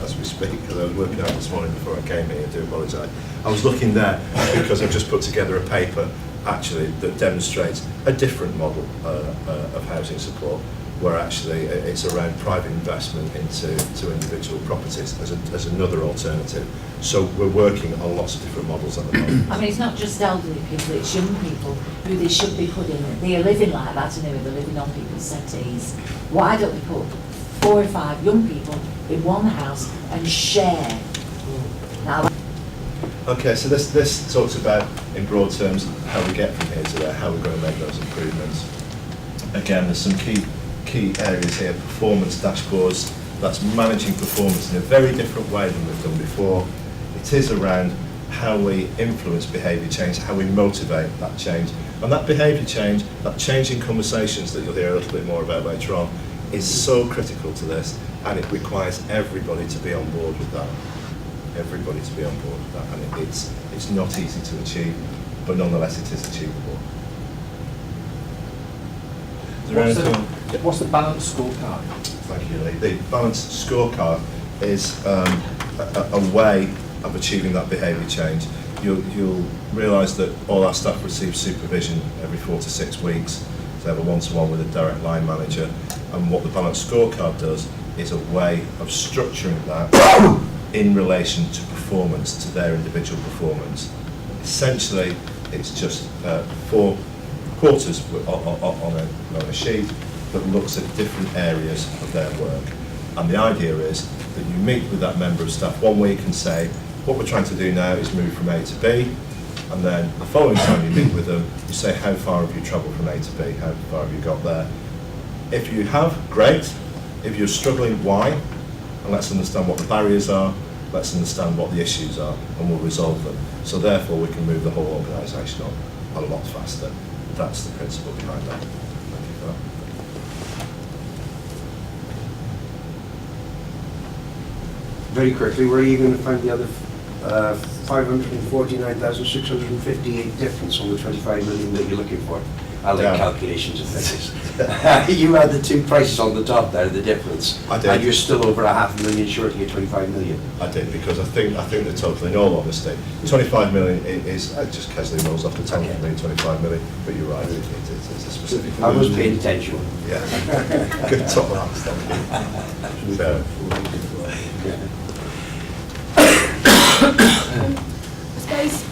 as we speak, because I was working out this morning before I came here, I do apologise. I was looking there because I've just put together a paper actually that demonstrates a different model of housing support, where actually it's around private investment into individual properties as another alternative. So we're working on lots of different models at the moment. I mean, it's not just elderly people, it's young people who they should be putting in. They are living like that, and they're living on people's settees. Why don't we put 4 or 5 young people in one house and share? Now, Okay, so this talks about, in broad terms, how we get from here to there, how we're going to make those improvements. Again, there's some key areas here: performance dashboards. That's managing performance in a very different way than we've done before. It is around how we influence behaviour change, how we motivate that change. And that behaviour change, that change in conversations that you'll hear a little bit more about later on, is so critical to this, and it requires everybody to be on board with that. Everybody to be on board with that, and it's not easy to achieve, but nonetheless it is achievable. Is there anything- What's the balanced scorecard? Thank you, Lee. The balanced scorecard is a way of achieving that behaviour change. You'll realise that all our staff receive supervision every 4 to 6 weeks. They have a one-to-one with a direct line manager, and what the balanced scorecard does is a way of structuring that in relation to performance, to their individual performance. Essentially, it's just 4 quarters on a sheet that looks at different areas of their work. And the idea is that you meet with that member of staff one week and say, what we're trying to do now is move from A to B, and then the following time you meet with them, you say, how far have you travelled from A to B? How far have you got there? If you have, great. If you're struggling, why? And let's understand what the barriers are, let's understand what the issues are, and we'll resolve them. So therefore we can move the whole organisation on a lot faster. that's the principle behind that. Thank you for that. Very quickly, where are you going to find the other 549,658 difference on the 25 million that you're looking for? I like calculations of things. You had the two prices on the top there, the difference. I did. And you're still over $500,000 short to get 25 million. I did, because I think the total, in all honesty, 25 million is just casually rolls off the tongue for me, 25 million, but you're right, it's a specific. I was paying attention. Yeah. Good top marks, thank you. Fair. I suppose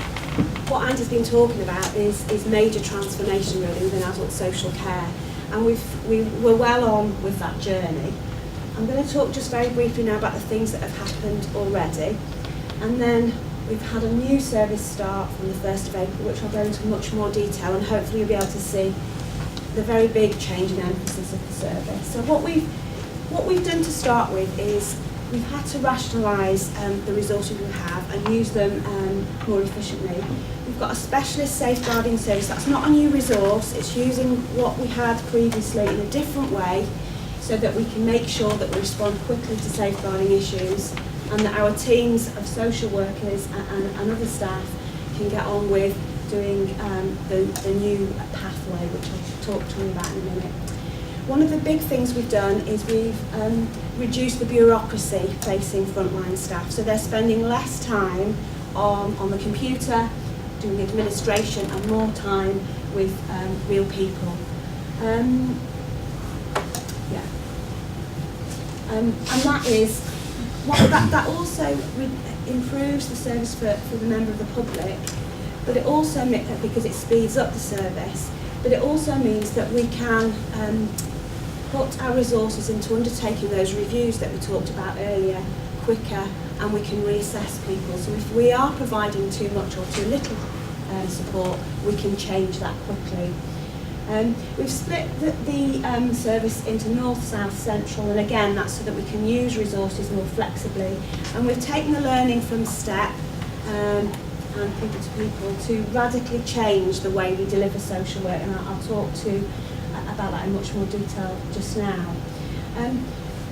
what Andy's been talking about is major transformation really within adult social care, and we're well on with that journey. I'm going to talk just very briefly now about the things that have happened already, and then we've had a new service start from the 1st of April, which I'll go into much more detail, and hopefully you'll be able to see the very big change in emphasis of the service. So what we've done to start with is we've had to rationalise the resources we have and use them more efficiently. We've got a specialist safeguarding service. That's not a new resource. It's using what we had previously in a different way so that we can make sure that we respond quickly to safeguarding issues and that our teams of social workers and other staff can get on with doing the new pathway, which I'll talk to you about in a minute. One of the big things we've done is we've reduced the bureaucracy facing frontline staff. So they're spending less time on the computer, doing administration, and more time with real people. And that is, that also improves the service for the member of the public, but it also, because it speeds up the service, but it also means that we can put our resources into undertaking those reviews that we talked about earlier quicker, and we can reassess people. So if we are providing too much or too little support, we can change that quickly. We've split the service into north, south, central, and again that's so that we can use resources more flexibly. And we've taken the learning from STEP and people to people to radically change the way we deliver social work, and I'll talk about that in much more detail just now.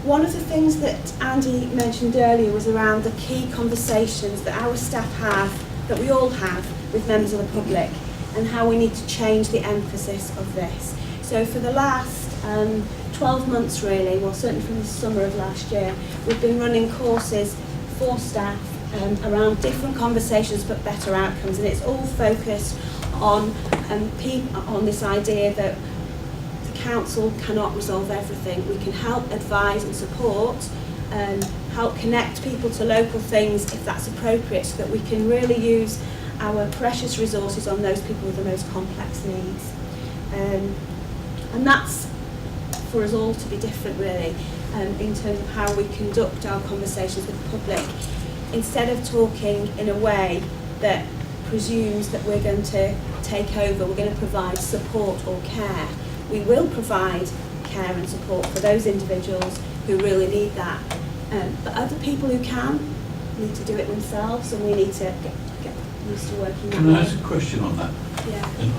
One of the things that Andy mentioned earlier was around the key conversations that our staff have, that we all have with members of the public, and how we need to change the emphasis of this. So for the last 12 months really, well certainly from the summer of last year, we've been running courses for staff around different conversations but better outcomes, and it's all focused on this idea that the council cannot resolve everything. We can help advise and support, help connect people to local things if that's appropriate, so that we can really use our precious resources on those people with the most complex needs. And that's for us all to be different really, in terms of how we conduct our conversations with the public. Instead of talking in a way that presumes that we're going to take over, we're going to provide support or care. We will provide care and support for those individuals who really need that. But other people who can need to do it themselves, and we need to get used to working that Can way. I ask a question on that? Yeah. And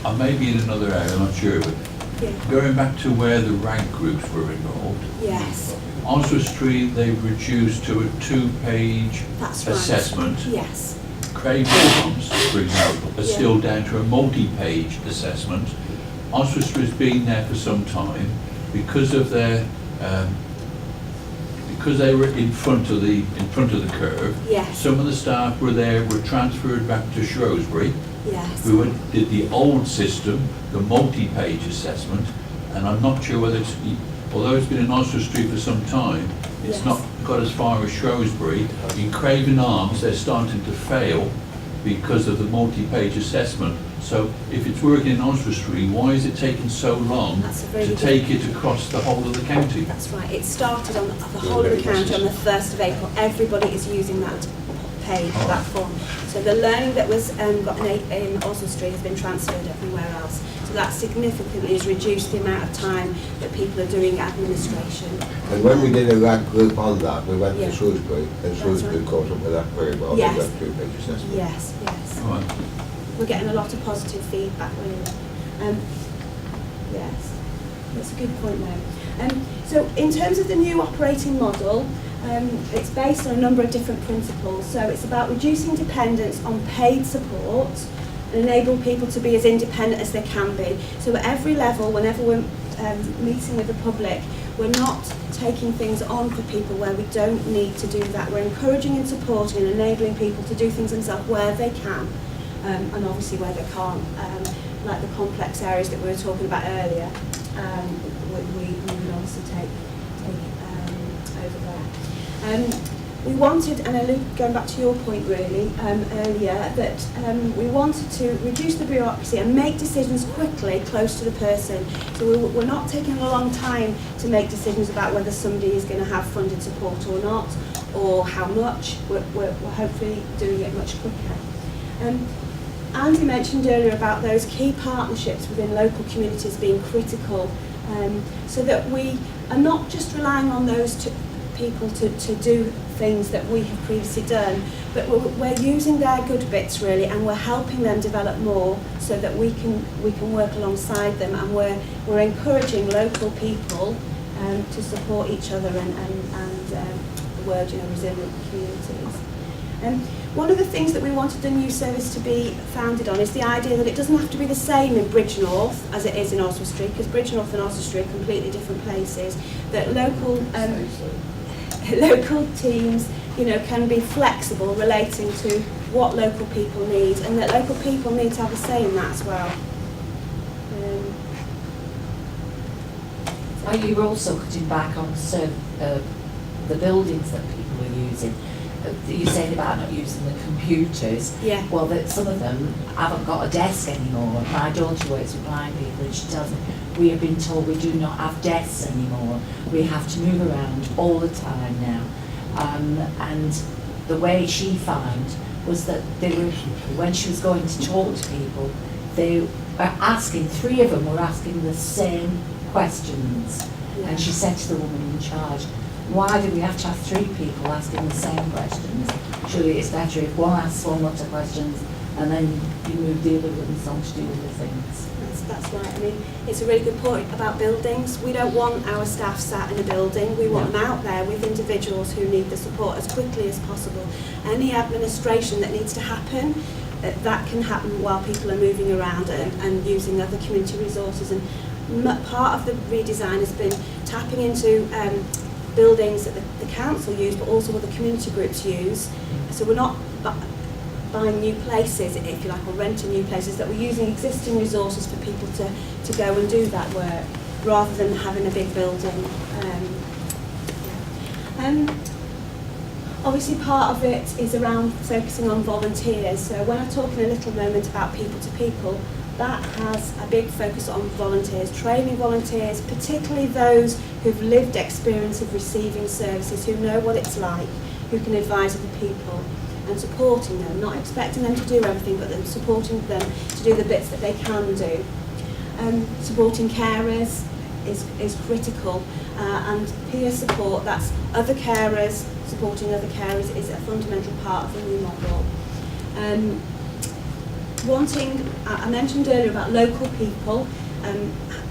I may be in another area, I'm not sure, but Yeah. going back to where the rank groups were involved, Yes. Oswald Street they've reduced to a 2-page That's right. assessment. Yes. Craven Arms, for example, are Yeah. still down to a multi-page assessment. Oswald Street's been there for some time because of their because they were in front of the curve. Yes. Some of the staff were transferred back to Shrewsbury, Yes. who did the old system, the multi-page assessment, and I'm not sure whether it's, although it's been in Oswald Street for some time, it's Yes. not got as far as Shrewsbury. In Craven Arms, they're starting to fail because of the multi-page assessment. So if it's working in Oswald Street, why is it taking so long That's a very to good- take it across the whole of the county? That's right. It started on the whole of the county on the 1st of April. Everybody is using that page, that form. So the learning that was got in Oswald Street has been transferred everywhere else. So that significantly has reduced the amount of time that people are doing administration. And when we did a rank group on that, we went Yeah. to Shrewsbury, and That's Shrewsbury right. caught up with that very well. Yes. They went 2-page assessment. Yes, yes. All right. we're getting a lot of positive feedback really. Yes, that's a good point there. So in terms of the new operating model, it's based on a number of different principles. So it's about reducing dependence on paid support and enable people to be as independent as they can be. So at every level, whenever we're meeting with the public, we're not taking things on for people where we don't need to do that. We're encouraging and supporting and enabling people to do things themselves where they can, and obviously where they can't, like the complex areas that we were talking about earlier, we would obviously take over there. We wanted, and going back to your point really earlier, that we wanted to reduce the bureaucracy and make decisions quickly, close to the person. So we're not taking a long time to make decisions about whether somebody is going to have funded support or not, or how much. We're hopefully doing it much quicker. Andy mentioned earlier about those key partnerships within local communities being critical, so that we are not just relying on those people to do things that we have previously done, but we're using their good bits really, and we're helping them develop more so that we can work alongside them, and we're encouraging local people to support each other and the word, resilient communities. One of the things that we wanted the new service to be founded on is the idea that it doesn't have to be the same in Bridgnorth as it is in Oswestry, because Bridgnorth and Oswestry are completely different places. That local teams, can be flexible relating to what local people need, and that local people need to have a say in that as well. You're also cutting back on the buildings that people are using. You're saying about not using the computers. Yeah. Well, that some of them haven't got a desk anymore. My daughter works with blind people and she tells me we have been told we do not have desks anymore. We have to move around all the time now. And the way she found was that when she was going to talk to people, they were asking, 3 of them were asking the same questions. Yeah. And she said to the woman in charge, why do we have to have 3 people asking the same questions? Surely it's better if one asks one lot of questions and then you move the other ones on to do other things. That's right. I mean, it's a really good point about buildings. We don't want our staff sat in a building. We want them out there with individuals who need the support as quickly as possible. Any administration that needs to happen, that can happen while people are moving around and using other community resources. And part of the redesign has been tapping into buildings that the council use, but also what the community groups use. So we're not buying new places, if you like, or renting new places, that we're using existing resources for people to go and do that work, rather than having a big building. Obviously part of it is around focusing on volunteers. So when I talk in a little moment about people to people, that has a big focus on volunteers, training volunteers, particularly those who've lived experience of receiving services, who know what it's like, who can advise other people, and supporting them, not expecting them to do everything, but then supporting them to do the bits that they can do. Supporting carers is critical, and peer support, that's other carers, supporting other carers, is a fundamental part of the new model. I mentioned earlier about local people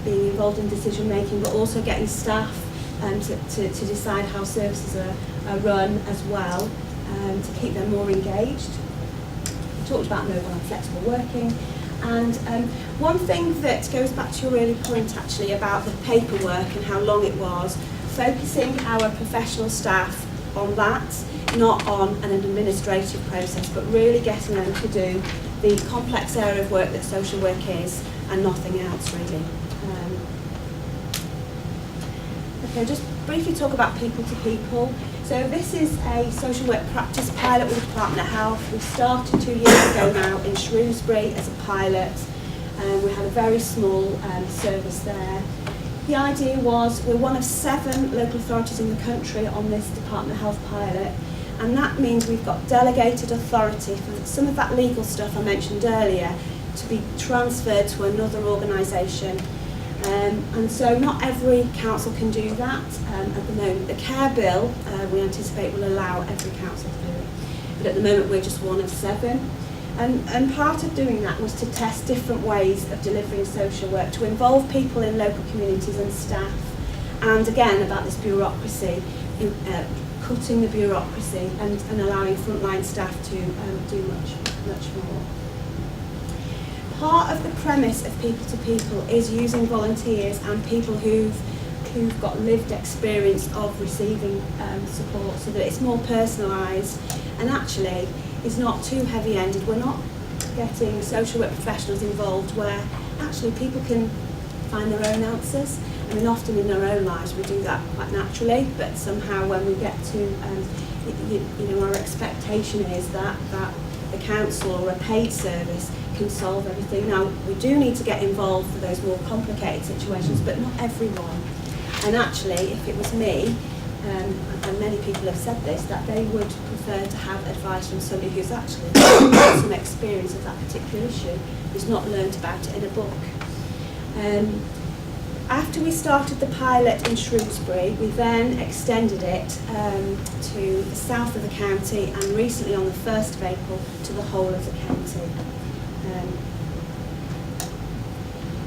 being involved in decision making, but also getting staff to decide how services are run as well, to keep them more engaged. We talked about mobile and flexible working, and one thing that goes back to your earlier point actually about the paperwork and how long it was, focusing our professional staff on that, not on an administrative process, but really getting them to do the complex area of work that social work is, and nothing else really. Okay, just briefly talk about people to people. So this is a social work practice pilot with the Department of Health. We started 2 years ago now in Shrewsbury as a pilot, and we had a very small service there. The idea was we're one of 7 local authorities in the country on this Department of Health pilot, and that means we've got delegated authority for some of that legal stuff I mentioned earlier to be transferred to another organisation. And so not every council can do that at the moment. The care bill we anticipate will allow every council to do it, but at the moment we're just one of 7. And part of doing that was to test different ways of delivering social work, to involve people in local communities and staff, and again about this bureaucracy, cutting the bureaucracy and allowing frontline staff to do much more. Part of the premise of People to People is using volunteers and people who've got lived experience of receiving support, so that it's more personalised and actually is not too heavy-handed. We're not getting social work professionals involved where actually people can find their own answers. I mean, often in their own lives we do that quite naturally, but somehow when we get to, you know, our expectation is that the council or a paid service can solve everything. Now, we do need to get involved for those more complicated situations, but not everyone. And actually, if it was me, and many people have said this, that they would prefer to have advice from somebody who's actually got some experience of that particular issue, who's not learnt about it in a book. After we started the pilot in Shrewsbury, we then extended it to the south of the county, and recently on the 1st of April to the whole of the county.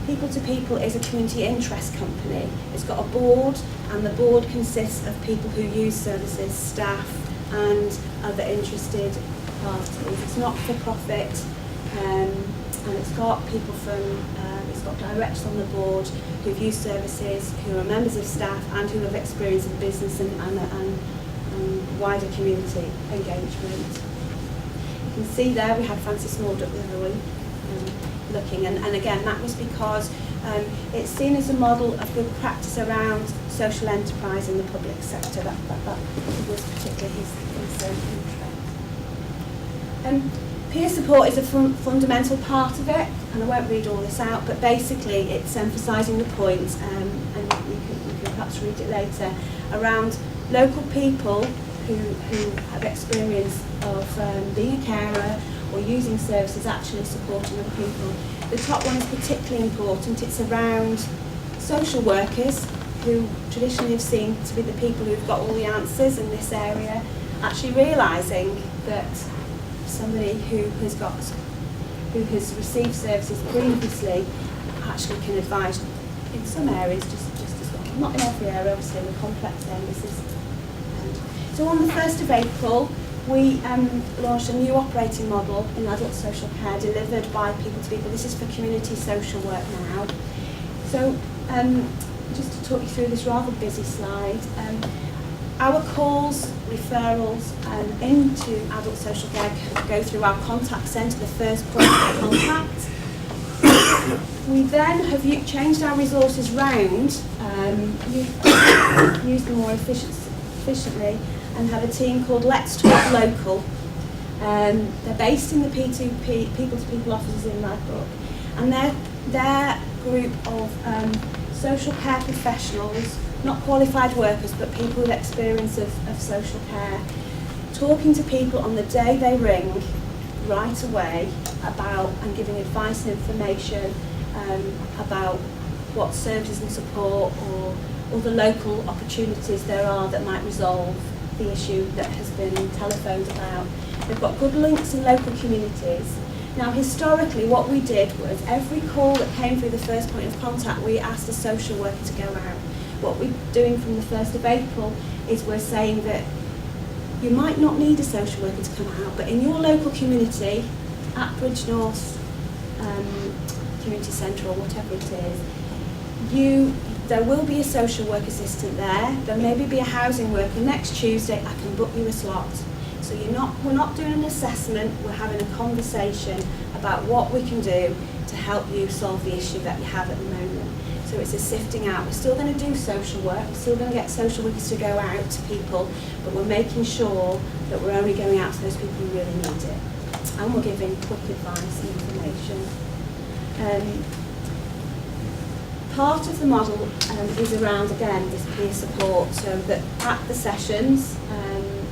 People to People is a community interest company. It's got a board, and the board consists of people who use services, staff and other interested parties. It's not for profit, and it's got people from, it's got directors on the board who've used services, who are members of staff and who have experience in business and wider community engagement. You can see there we had Francis Maud up the other way. Looking, and again, that was because it's seen as a model of good practice around social enterprise in the public sector. That was particularly his interest. Peer support is a fundamental part of it, and I won't read all this out, but basically it's emphasising the point, and you can perhaps read it later, around local people who have experience of being a carer or using services, actually supporting other people. The top one is particularly important. It's around social workers, who traditionally have seen to be the people who've got all the answers in this area, actually realising that somebody who has received services previously actually can advise in some areas just as well. Not in every area, obviously, in the complex areas. So on the 1st of April, we launched a new operating model in adult social care delivered by People to People. This is for community social work now. So just to talk you through this rather busy slide, our calls, referrals into adult social care go through our contact centre, the first point of contact. We then have changed our resources round, used them more efficiently, and have a team called Let's Talk Local. They're based in the P2P, People to People offices in Ladbroke, and they're a group of social care professionals, not qualified workers, but people with experience of social care, talking to people on the day they ring, right away, about and giving advice and information about what services and support or the local opportunities there are that might resolve the issue that has been telephoned about. They've got good links in local communities. Now, historically, what we did was every call that came through the first point of contact, we asked a social worker to go out. What we're doing from the 1st of April is we're saying that you might not need a social worker to come out, but in your local community, at Bridge North Community Centre or whatever it is, there will be a social work assistant there. There maybe be a housing worker. Next Tuesday, I can book you a slot. So we're not doing an assessment. We're having a conversation about what we can do to help you solve the issue that you have at the moment. So it's a sifting out. We're still going to do social work. We're still going to get social workers to go out to people, but we're making sure that we're only going out to those people who really need it. And we're giving quick advice and information. Part of the model is around, again, this peer support, so that at the sessions,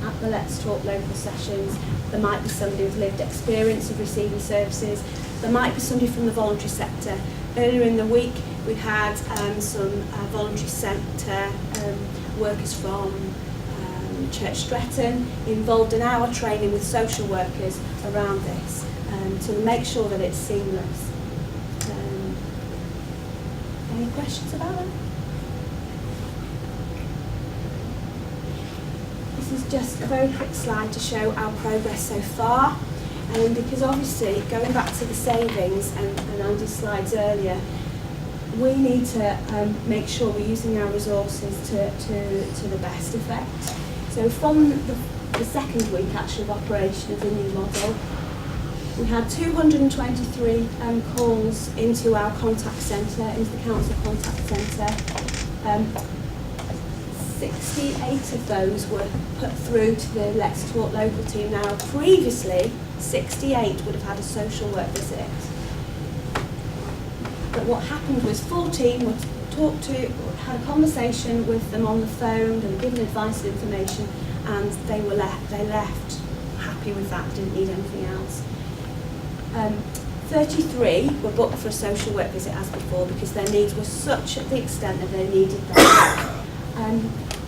at the Let's Talk Local sessions, there might be somebody with lived experience of receiving services, there might be somebody from the voluntary sector. Earlier in the week, we had some voluntary sector workers from Church Stretton involved in our training with social workers around this. to make sure that it's seamless. Any questions about that? This is just a very quick slide to show our progress so far. Because obviously, going back to the savings and Andy's slides earlier, we need to make sure we're using our resources to the best effect. So from the second week actually of operation of the new model, we had 223 calls into our contact centre, into the council contact centre. 68 of those were put through to the Let's Talk local team. Now, previously, 68 would have had a social work visit. But what happened was 14 were talked to, had a conversation with them on the phone and given advice and information, and they left happy with that, didn't need anything else. 33 were booked for a social work visit as before because their needs were such at the extent that they needed that.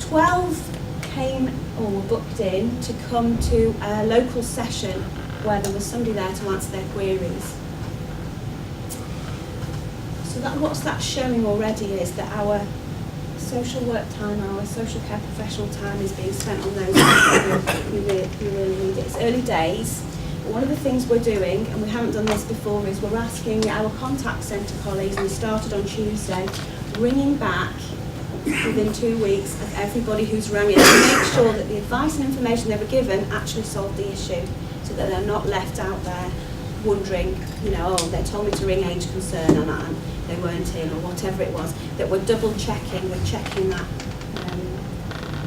12 came or were booked in to come to a local session where there was somebody there to answer their queries. So what's that showing already is that our social work time, our social care professional time is being spent on those who really need it. It's early days. But one of the things we're doing, and we haven't done this before, is we're asking our contact centre colleagues, and we started on Tuesday, ringing back within 2 weeks of everybody who's rang in to make sure that the advice and information they were given actually solved the issue, so that they're not left out there wondering, oh, they told me to ring age concern and they weren't in, or whatever it was, that we're double checking, we're checking that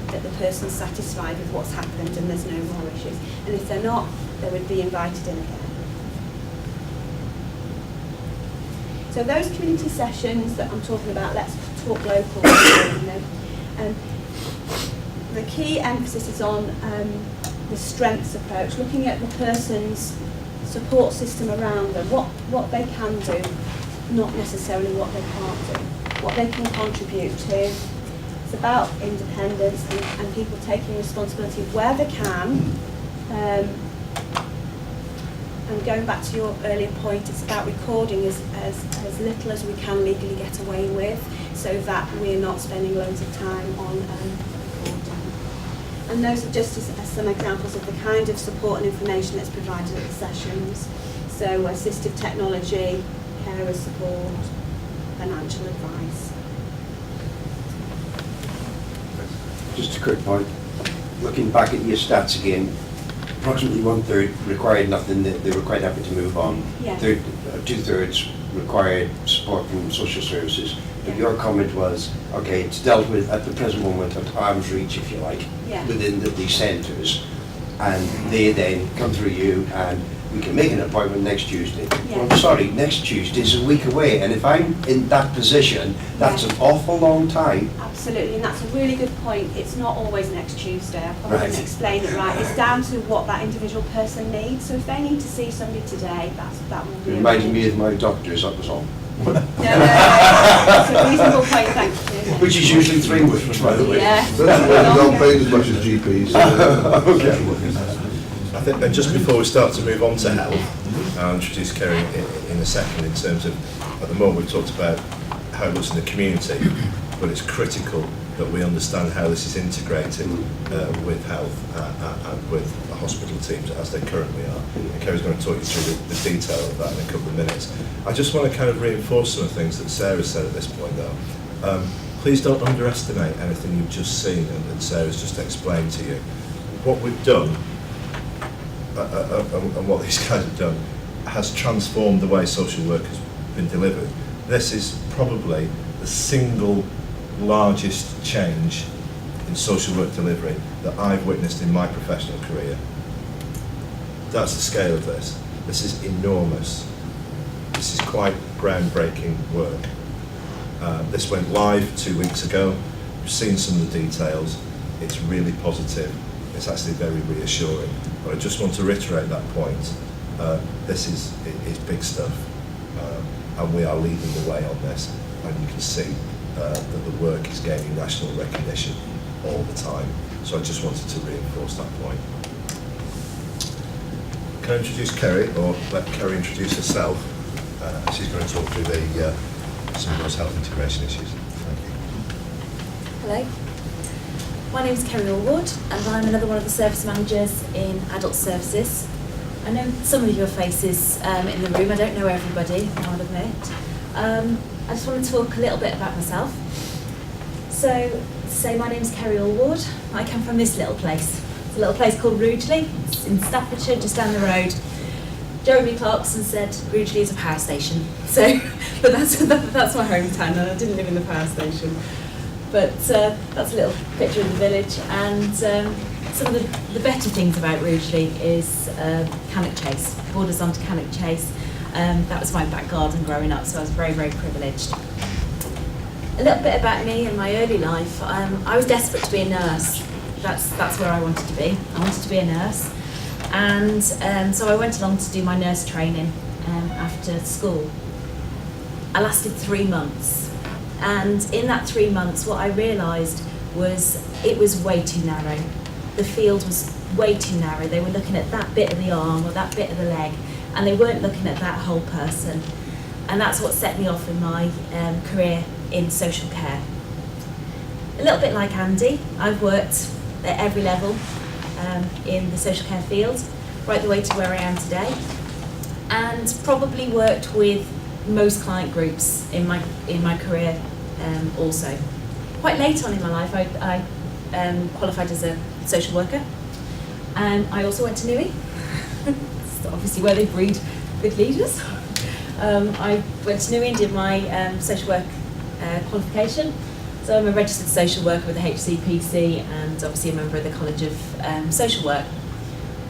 that the person's satisfied with what's happened and there's no more issues. And if they're not, they would be invited in again. So those community sessions that I'm talking about, Let's Talk Local, the key emphasis is on the strengths approach, looking at the person's support system around them, what they can do, not necessarily what they can't do, what they can contribute to. It's about independence and people taking responsibility where they can. And going back to your earlier point, it's about recording as little as we can legally get away with, so that we're not spending loads of time on recording. And those are just as some examples of the kind of support and information that's provided at the sessions. So assistive technology, carer support, financial advice. Just a quick point. Looking back at your stats again, approximately 1/3 required nothing, they were quite happy to move on. Yeah. 2/3 required support from social services. But Yeah. your comment was, okay, it's dealt with at the present moment at arm's reach, if you like, Yeah. within the centres. And they then come through you and we can make an appointment next Tuesday. Yeah. Well, I'm sorry, next Tuesday is a week away. And if I'm in that position, that's Yeah. an awful long time. Absolutely, and that's a really good point. It's not always next Tuesday. I probably Right. didn't explain it right. It's down to what that individual person needs. So if they need to see somebody today, that will be. It reminded me of my doctors, that was all. No, it's a reasonable point, thank you. Which is usually 3 weeks, by the way. Yeah. Don't pay as much as GPs. Okay. I think, and just before we start to move on to health, I'll introduce Kerry in a second in terms of, at the moment we've talked about how it looks in the community, but it's critical that we understand how this is integrated with health and with the hospital teams as they currently are. And Kerry's going to talk you through the detail of that in a couple of minutes. I just want to kind of reinforce some of the things that Sarah said at this point though. Please don't underestimate anything you've just seen and Sarah's just explained to you. What we've done and what these guys have done has transformed the way social work has been delivered. This is probably the single largest change in social work delivery that I've witnessed in my professional career. That's the scale of this. This is enormous. This is quite groundbreaking work. This went live 2 weeks ago. We've seen some of the details. It's really positive. It's actually very reassuring. But I just want to reiterate that point. This is big stuff. And we are leading the way on this. And you can see that the work is gaining national recognition all the time. So I just wanted to reinforce that point. can I introduce Kerry, or let Kerry introduce herself? She's going to talk through some of those health integration issues. Thank you. Hello, my name is Kerry Allward and I'm another one of the service managers in adult services. I know some of your faces in the room, I don't know everybody, I'll admit. I just want to talk a little bit about myself. So, my name's Kerry Allward. I come from this little place. It's a little place called Rugeley. It's in Staffordshire, just down the road. Jeremy Clarkson said Rugeley is a power station. So, but that's my hometown, and I didn't live in the power station. But that's a little picture of the village, and some of the better things about Rugeley is Cannock Chase. Borders onto Cannock Chase. That was my back garden growing up, so I was very, very privileged. A little bit about me and my early life. I was desperate to be a nurse. That's where I wanted to be. I wanted to be a nurse. And so I went along to do my nurse training after school. I lasted 3 months. And in that 3 months, what I realised was it was way too narrow. The field was way too narrow. They were looking at that bit of the arm or that bit of the leg, and they weren't looking at that whole person. And that's what set me off in my career in social care. A little bit like Andy, I've worked at every level in the social care field, right the way to where I am today, and probably worked with most client groups in my career also. Quite late on in my life, I qualified as a social worker, and I also went to NUI. It's obviously where they breed good leaders. I went to NUI and did my social work qualification. So I'm a registered social worker with the HCPC and obviously a member of the College of Social Work.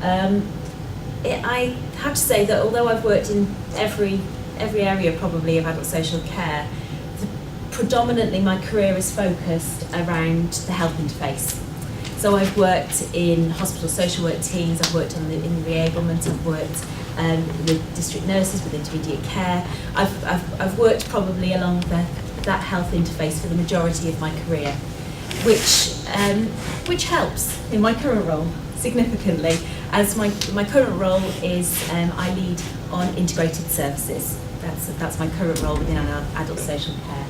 I have to say that although I've worked in every area probably of adult social care, predominantly my career is focused around the health interface. So I've worked in hospital social work teams, I've worked in reablement, I've worked with district nurses, with intermediate care. I've worked probably along that health interface for the majority of my career, which helps in my current role significantly, as my current role is I lead on integrated services. That's my current role within adult social care.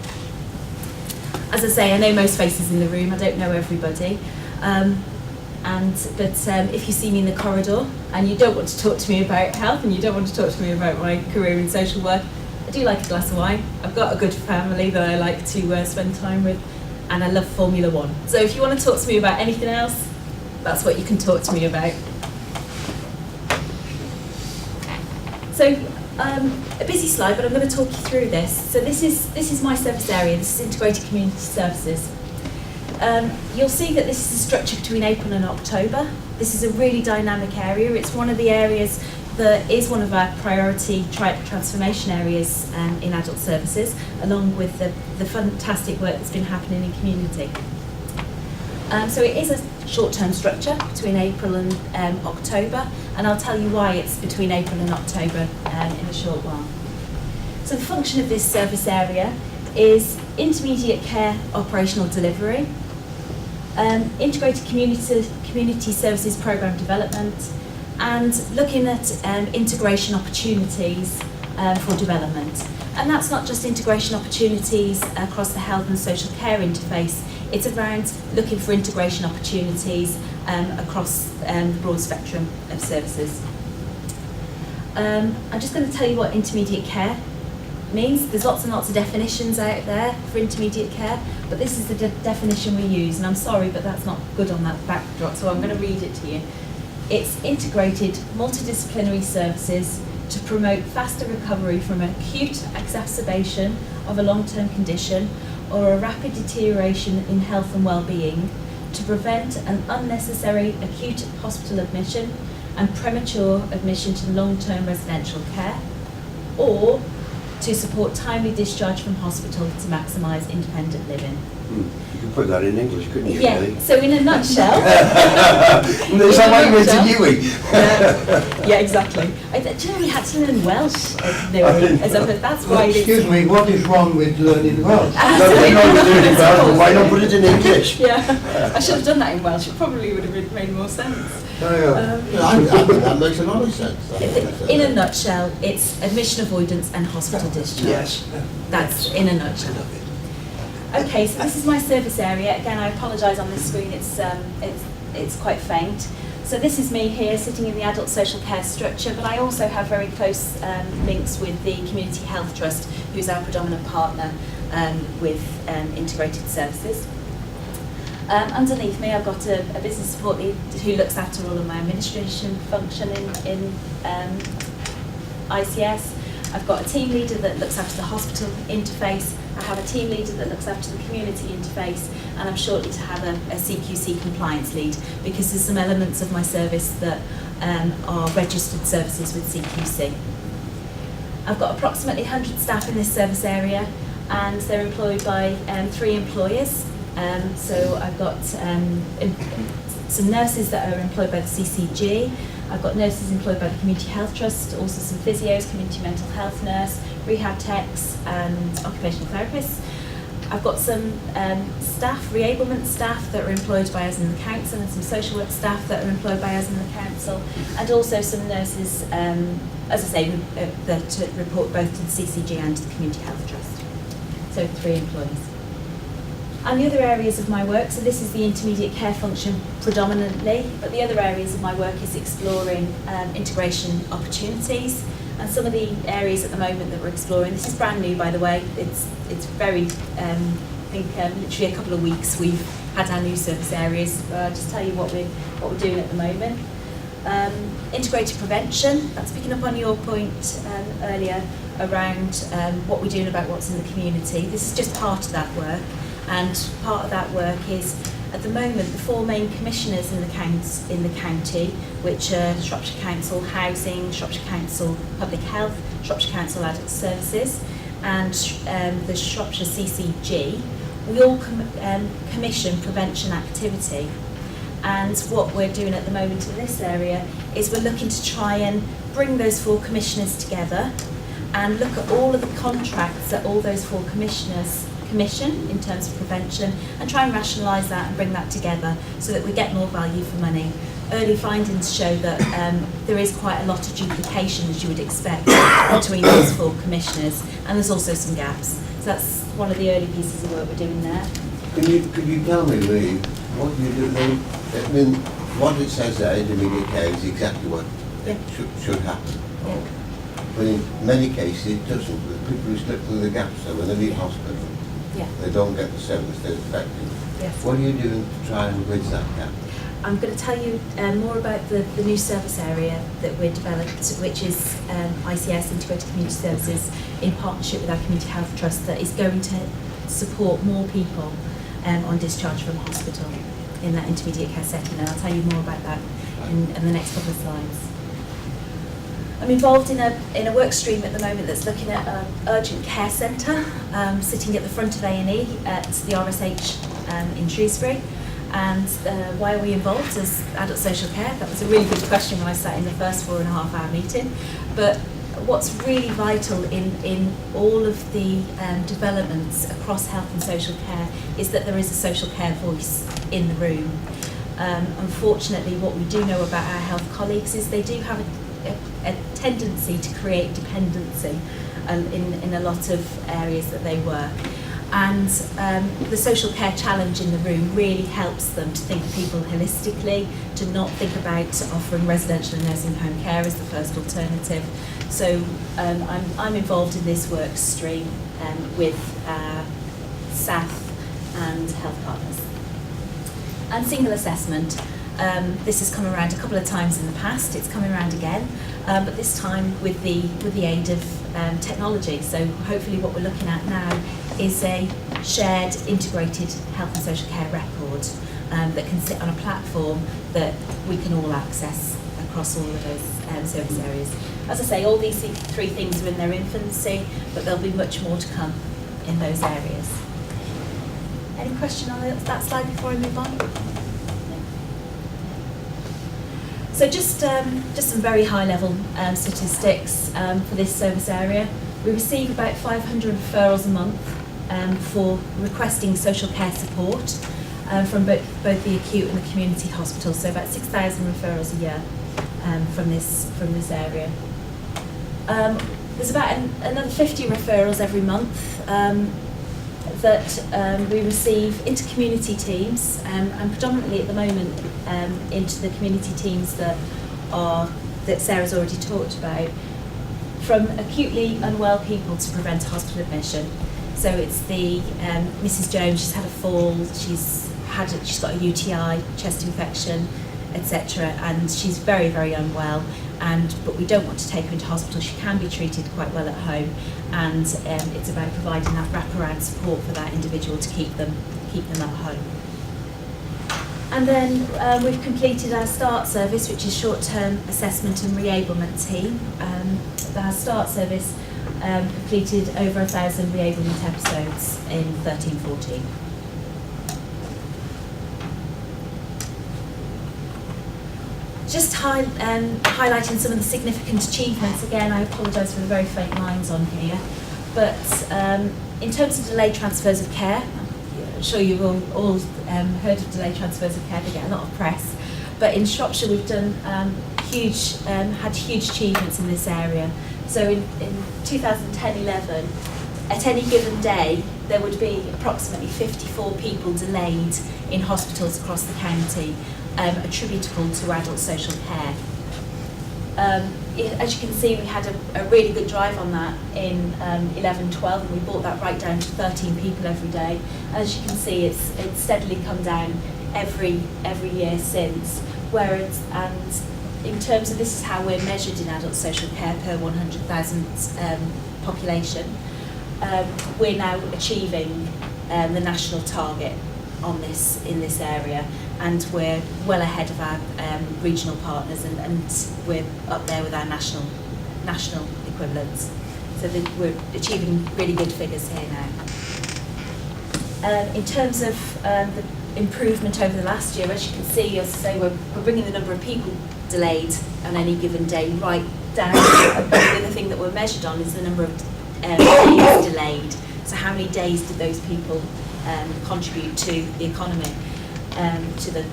As I say, I know most faces in the room, I don't know everybody. But if you see me in the corridor and you don't want to talk to me about health and you don't want to talk to me about my career in social work, I do like a glass of wine. I've got a good family that I like to spend time with, and I love Formula One. So if you want to talk to me about anything else, that's what you can talk to me about. So a busy slide, but I'm going to talk you through this. So this is my service area. This is integrated community services. You'll see that this is a structure between April and October. This is a really dynamic area. It's one of the areas that is one of our priority transformation areas in adult services, along with the fantastic work that's been happening in community. So it is a short-term structure between April and October, and I'll tell you why it's between April and October in a short while. So the function of this service area is intermediate care operational delivery, integrated community services program development, and looking at integration opportunities for development. And that's not just integration opportunities across the health and social care interface, it's around looking for integration opportunities across the broad spectrum of services. I'm just going to tell you what intermediate care means. There's lots and lots of definitions out there for intermediate care, but this is the definition we use, and I'm sorry, but that's not good on that backdrop, so I'm going to read it to you. It's integrated multidisciplinary services to promote faster recovery from acute exacerbation of a long-term condition or a rapid deterioration in health and well-being, to prevent an unnecessary acute hospital admission and premature admission to long-term residential care, or to support timely discharge from hospital to maximise independent living. You could put that in English, couldn't you, Yeah, Ellie? so in a nutshell. Is that why you went to Newey? Yeah, exactly. Do you know we had to learn Welsh at Newey? That's why Excuse me, what is wrong with learning Welsh? Nothing wrong with doing it, but why not put it in English? Yeah, I should have done that in Welsh. It probably would have made more sense. I think that makes a lot of sense. In a nutshell, it's admission avoidance and hospital discharge. Yes. That's in a nutshell. Okay, so this is my service area. Again, I apologise on this screen, it's quite faint. So this is me here sitting in the adult social care structure, but I also have very close links with the Community Health Trust, who's our predominant partner with integrated services. Underneath me, I've got a business support lead who looks after all of my administration function in ICS. I've got a team leader that looks after the hospital interface. I have a team leader that looks after the community interface, and I'm shortly to have a CQC compliance lead, because there's some elements of my service that are registered services with CQC. I've got approximately 100 staff in this service area, and they're employed by 3 employers. So I've got some nurses that are employed by the CCG. I've got nurses employed by the Community Health Trust, also some physios, community mental health nurse, rehab techs and occupational therapists. I've got some staff, reablement staff that are employed by us in the council, and some social work staff that are employed by us in the council, and also some nurses, as I say, that report both to the CCG and to the Community Health Trust. So 3 employees. And the other areas of my work, so this is the intermediate care function predominantly, but the other areas of my work is exploring integration opportunities. And some of the areas at the moment that we're exploring, this is brand new by the way, it's very, I think literally a couple of weeks we've had our new service areas. I'll just tell you what we're doing at the moment. Integrated prevention, that's picking up on your point earlier around what we're doing about what's in the community. This is just part of that work. And part of that work is, at the moment, the 4 main commissioners in the county, which are Shropshire Council Housing, Shropshire Council Public Health, Shropshire Council Adult Services, and the Shropshire CCG, we all commission prevention activity. And what we're doing at the moment in this area is we're looking to try and bring those 4 commissioners together and look at all of the contracts that all those 4 commissioners commission in terms of prevention, and try and rationalise that and bring that together so that we get more value for money. Early findings show that there is quite a lot of duplication, as you would expect, between those 4 commissioners, and there's also some gaps. So that's one of the early pieces of work we're doing there. Could you tell me really what you do then? I mean, what it says there, intermediate care, is exactly what should happen. Yeah. But in many cases it doesn't. The people who slip through the gaps, so when they leave hospital, they don't get the service they're expecting. Yes. What are you doing to try and bridge that gap? I'm going to tell you more about the new service area that we're developed, which is ICS, Integrated Community Services, in partnership with our Community Health Trust, that is going to support more people on discharge from hospital in that intermediate care setting, and I'll tell you more about that in the next couple of slides. I'm involved in a work stream at the moment that's looking at an urgent care centre sitting at the front of A&E at the RSH in Shrewsbury. And why are we involved as adult social care? That was a really good question when I sat in the first 4.5-hour meeting. But what's really vital in all of the developments across health and social care is that there is a social care voice in the room. Unfortunately, what we do know about our health colleagues is they do have a tendency to create dependency in a lot of areas that they work. And the social care challenge in the room really helps them to think of people holistically, to not think about offering residential and nursing home care as the first alternative. So I'm involved in this work stream with SAF and health partners. And single assessment. This has come around a couple of times in the past. It's coming around again, but this time with the aid of technology. So hopefully what we're looking at now is a shared integrated health and social care record that can sit on a platform that we can all access across all of those service areas. As I say, all these 3 things are in their infancy, but there'll be much more to come in those areas. Any question on that slide before I move on? So just some very high-level statistics for this service area. We receive about 500 referrals a month for requesting social care support from both the acute and the community hospitals. So about 6,000 referrals a year from this area. There's about another 50 referrals every month that we receive into community teams, and predominantly at the moment into the community teams that Sarah's already talked about, from acutely unwell people to prevent a hospital admission. So it's the Mrs. Jones, she's had a fall, she's got a UTI, chest infection, etc., and she's very, very unwell. But we don't want to take her into hospital. She can be treated quite well at home, and it's about providing that wraparound support for that individual to keep them at home. And then we've completed our START service, which is short-term assessment and reablement team. Our START service completed over 1,000 reablement episodes in 13-14. Just highlighting some of the significant achievements. Again, I apologise for the very faint lines on here, but in terms of delayed transfers of care, I'm sure you've all heard of delayed transfers of care. They get a lot of press, but in Shropshire we've done had huge achievements in this area. So in 2010-11, at any given day, there would be approximately 54 people delayed in hospitals across the county, attributable to adult social care. As you can see, we had a really good drive on that in 11-12, and we brought that right down to 13 people every day. As you can see, it's steadily come down every year since. Whereas, and in terms of, this is how we're measured in adult social care per 100,000 population, we're now achieving the national target on this in this area, and we're well ahead of our regional partners, and we're up there with our national equivalents. So we're achieving really good figures here now. In terms of the improvement over the last year, as you can see, as I say, we're bringing the number of people delayed on any given day right down. The other thing that we're measured on is the number of days delayed. So how many days did those people contribute to the economy, to the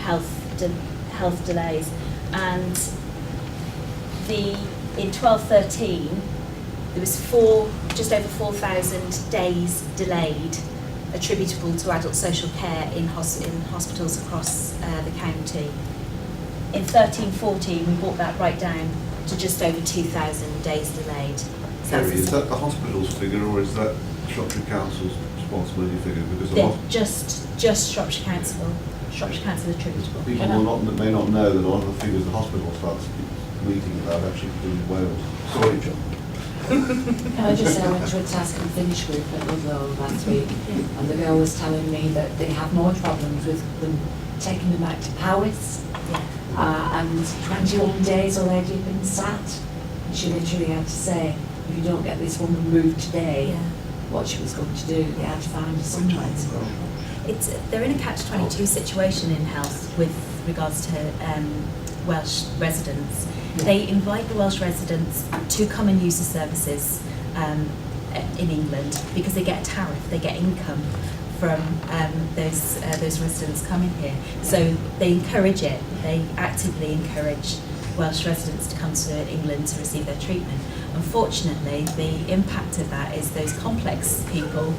health delays? And in 12-13, there was just over 4,000 days delayed attributable to adult social care in hospitals across the county. In 13-14, we brought that right down to just over 2,000 days delayed. So Kerry, is that the hospital's figure, or is that Shropshire Council's responsibility figure? Because just Shropshire Council attributable. People may not know that a lot of the figures the hospital starts meeting about actually in Wales. Sorry, John. Can I just say, I went to a task and finish group at Ludlow last week, and the girl was telling me that they have more problems with them taking them back to Powys, and 21 days already been sat. And she literally had to say, if you don't get this woman moved today, what she was going to do, they had to find somewhere to go. They're in a catch-22 situation in health with regards to Welsh residents. Yeah. They invite the Welsh residents to come and use the services in England because they get a tariff, they get income from those residents coming here. So they encourage it. They actively encourage Welsh residents to come to England to receive their treatment. Unfortunately, the impact of that is those complex people,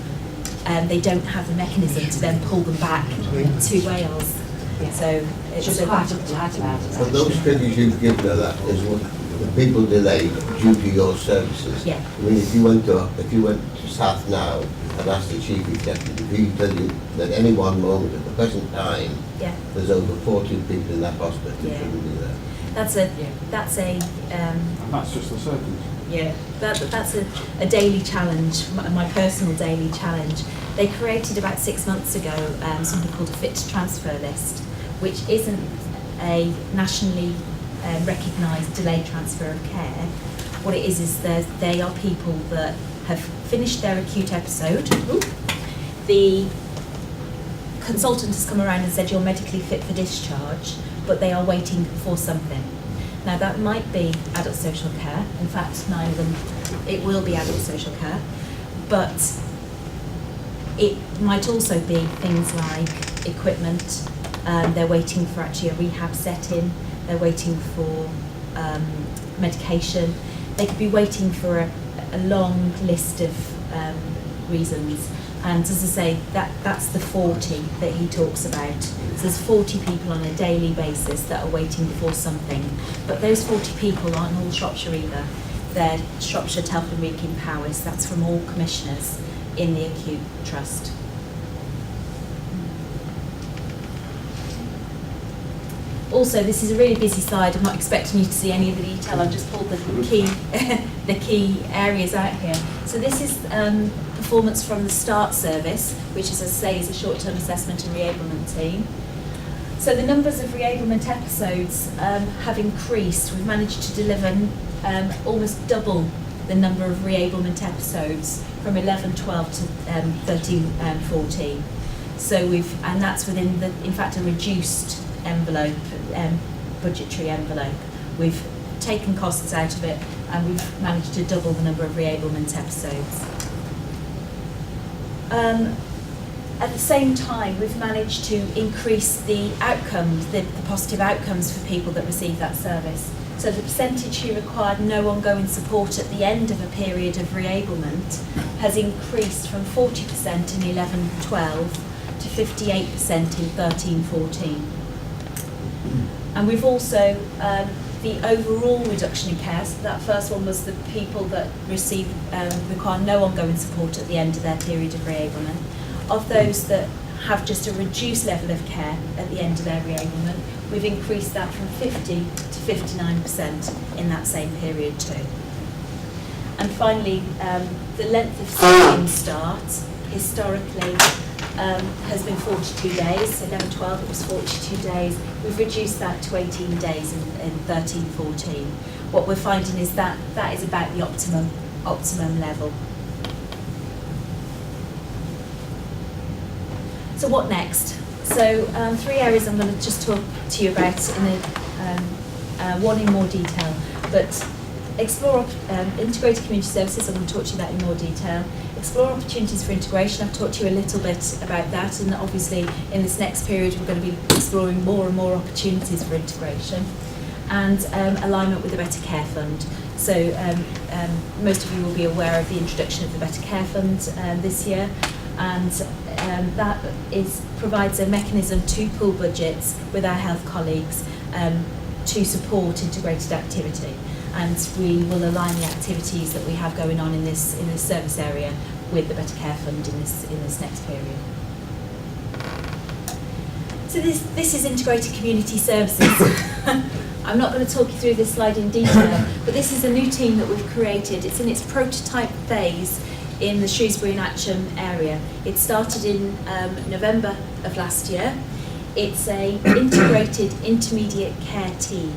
they don't have the mechanism to then pull them back to Wales. Yeah. So it's Just quite uptight about it. But those figures you've given her, that is what the people delayed due to your services. Yeah. I mean, if you went to South now and asked the chief executive, he'd tell you that at any one moment at the present time, there's over 14 people in that hospital who shouldn't be there. That's a And that's just the surgeons. Yeah, that's a daily challenge, my personal daily challenge. They created about 6 months ago something called a fit to transfer list, which isn't a nationally recognised delayed transfer of care. What it is they are people that have finished their acute episode. The consultant has come around and said you're medically fit for discharge, but they are waiting for something. Now that might be adult social care. In fact, 9 of them, it will be adult social care, but it might also be things like equipment. They're waiting for actually a rehab setting. They're waiting for medication. They could be waiting for a long list of reasons. And as I say, that's the 40 that he talks about. So there's 40 people on a daily basis that are waiting for something. But those 40 people aren't all Shropshire either. They're Shropshire, Telford, Wrekin, Powys. That's from all commissioners in the acute trust. Also, this is a really busy slide. I'm not expecting you to see any of the detail. I've just pulled the key areas out here. So this is performance from the START service, which, as I say, is a short-term assessment and reablement team. So the numbers of reablement episodes have increased. We've managed to deliver almost double the number of reablement episodes from 11-12 to 13-14. So and that's within in fact, a reduced envelope, budgetary envelope. We've taken costs out of it and we've managed to double the number of reablement episodes. At the same time, we've managed to increase the outcomes, the positive outcomes for people that receive that service. So the percentage who required no ongoing support at the end of a period of reablement has increased from 40% in 11-12 to 58% in 13-14. And we've also, the overall reduction in care, so that first one was the people that require no ongoing support at the end of their period of reablement. Of those that have just a reduced level of care at the end of their reablement, we've increased that from 50 to 59% in that same period too. And finally, the length of stay in START historically has been 42 days. 11-12 it was 42 days. We've reduced that to 18 days in 13-14. What we're finding is that that is about the optimum level. So what next? So 3 areas I'm going to just talk to you about one in more detail. But explore integrated community services, I'm going to talk to you about in more detail. Explore opportunities for integration, I've talked to you a little bit about that, and obviously in this next period we're going to be exploring more and more opportunities for integration. And alignment with the Better Care Fund. So most of you will be aware of the introduction of the Better Care Fund this year, and that provides a mechanism to pool budgets with our health colleagues to support integrated activity. And we will align the activities that we have going on in this service area with the Better Care Fund in this next period. So this is integrated community services. I'm not going to talk you through this slide in detail, but this is a new team that we've created. It's in its prototype phase in the Shrewsbury and Atcham area. It started in November of last year. It's a integrated intermediate care team.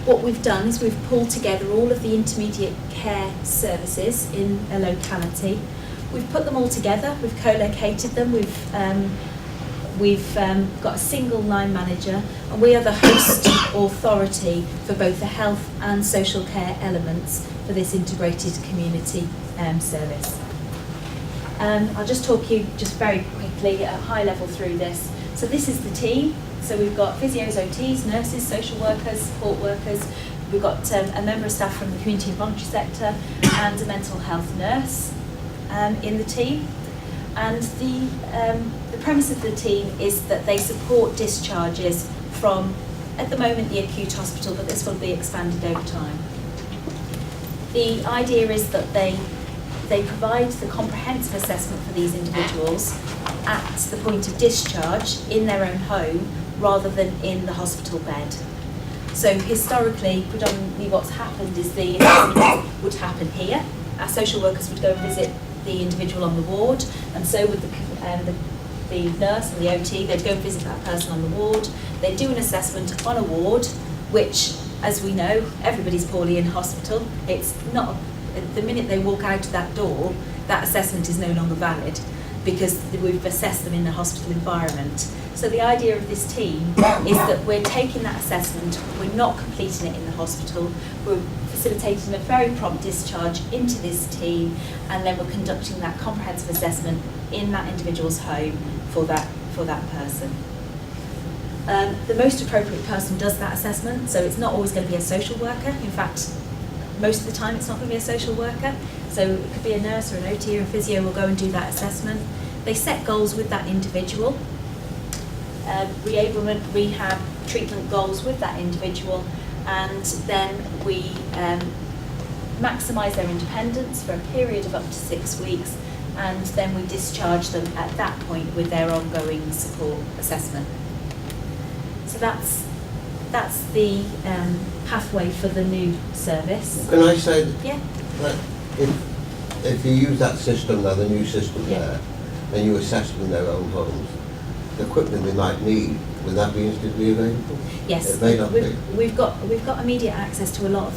What we've done is we've pulled together all of the intermediate care services in a locality. We've put them all together, we've co-located them, we've got a single line manager, and we are the host authority for both the health and social care elements for this integrated community service. I'll just talk you just very quickly at a high level through this. So this is the team. So we've got physios, OTs, nurses, social workers, support workers. We've got a member of staff from the community and voluntary sector and a mental health nurse in the team. And the premise of the team is that they support discharges from, at the moment, the acute hospital, but this will be expanded over time. The idea is that they provide the comprehensive assessment for these individuals at the point of discharge in their own home rather than in the hospital bed. So historically, predominantly what's happened is the assessment would happen here. Our social workers would go and visit the individual on the ward, and so would the nurse and the OT. They'd go and visit that person on the ward. They'd do an assessment on a ward, which, as we know, everybody's poorly in hospital. It's not, the minute they walk out of that door, that assessment is no longer valid. because we've assessed them in the hospital environment. So the idea of this team is that we're taking that assessment, we're not completing it in the hospital, we're facilitating a very prompt discharge into this team, and then we're conducting that comprehensive assessment in that individual's home for that person. The most appropriate person does that assessment, so it's not always going to be a social worker. In fact, most of the time it's not going to be a social worker. So it could be a nurse or an OT or a physio will go and do that assessment. They set goals with that individual, reablement, rehab, treatment goals with that individual, and then we maximise their independence for a period of up to 6 weeks, and then we discharge them at that point with their ongoing support assessment. So that's the pathway for the new service. Can I say Yeah. that if you use that system now, the new system there, and you assess them in their own homes, the equipment they might need, will that be instantly available? Yes, It may not be. we've got immediate access to a lot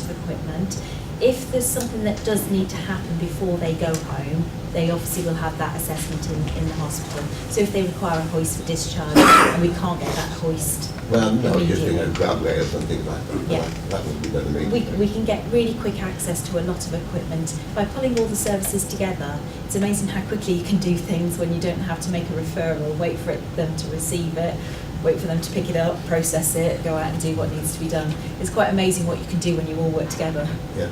of equipment. If there's something that does need to happen before they go home, they obviously will have that assessment in the hospital. So if they require a hoist for discharge and we can't get that hoist Well, no, just in immediately, a grab rails and things like that. Yeah. That would be done immediately. we can get really quick access to a lot of equipment. By pulling all the services together, it's amazing how quickly you can do things when you don't have to make a referral, wait for them to receive it, wait for them to pick it up, process it, go out and do what needs to be done. It's quite amazing what you can do when you all work together. Yeah.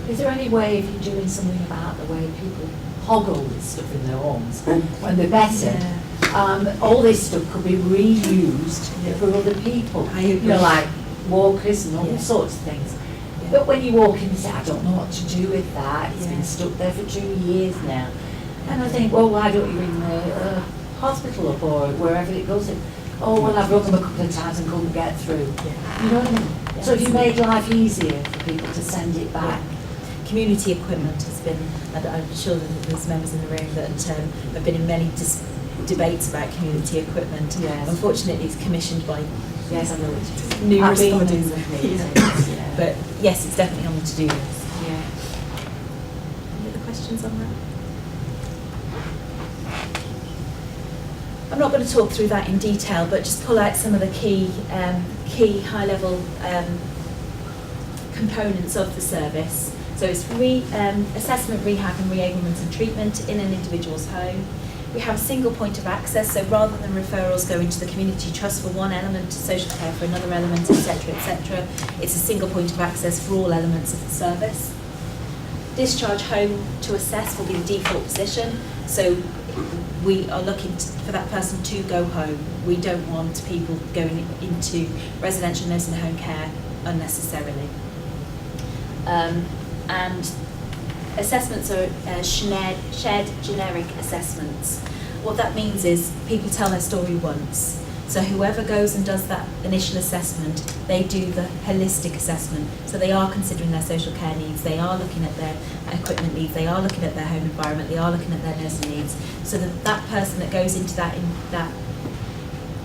Is there any way of you doing something about the way people hoggle this stuff in their homes when they're better? All this stuff could be reused for other people. I agree. You know, like walkers and all Yeah. sorts of things. Yeah. But when you walk in and say, I don't know what to do with that, it's Yeah. been stuck there for 2 years now. And I think, well, why don't you ring the hospital up or wherever it goes in? Oh, well, I've rung them a couple of times and couldn't get through. You know what I mean? Yeah. So if you made life easier for people to send it back. Community equipment has been, and I'm sure that there's members in the room that have been in many debates about community equipment. Yes. Unfortunately, it's commissioned by Yes, I know it is. numerous I've been in bodies. the meetings, Yeah. yeah. But yes, it's definitely on the to-do list. Yeah. Any other questions on that? I'm not going to talk through that in detail, but just pull out some of the key high-level components of the service. So it's assessment, rehab and reablement and treatment in an individual's home. We have a single point of access, so rather than referrals going to the community trust for one element, to social care for another element, etc., it's a single point of access for all elements of the service. Discharge home to assess will be the default position, so we are looking for that person to go home. We don't want people going into residential nursing home care unnecessarily. And assessments are shared generic assessments. What that means is people tell their story once. So whoever goes and does that initial assessment, they do the holistic assessment. So they are considering their social care needs, they are looking at their equipment needs, they are looking at their home environment, they are looking at their nursing needs. So that person that goes into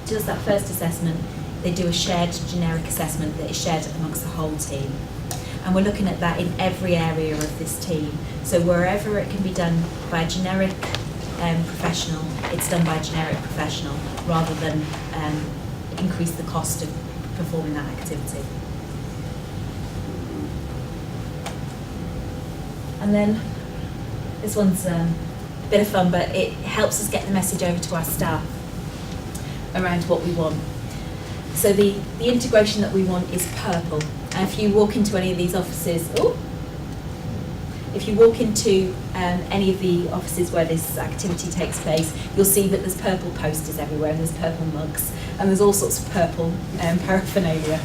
does that first assessment, they do a shared generic assessment that is shared amongst the whole team. And we're looking at that in every area of this team. So wherever it can be done by a generic professional, it's done by a generic professional, rather than increase the cost of performing that activity. And then, this one's a bit of fun, but it helps us get the message over to our staff around what we want. So the integration that we want is purple. And if you walk into any of these offices, if you walk into any of the offices where this activity takes place, you'll see that there's purple posters everywhere and there's purple mugs and there's all sorts of purple paraphernalia.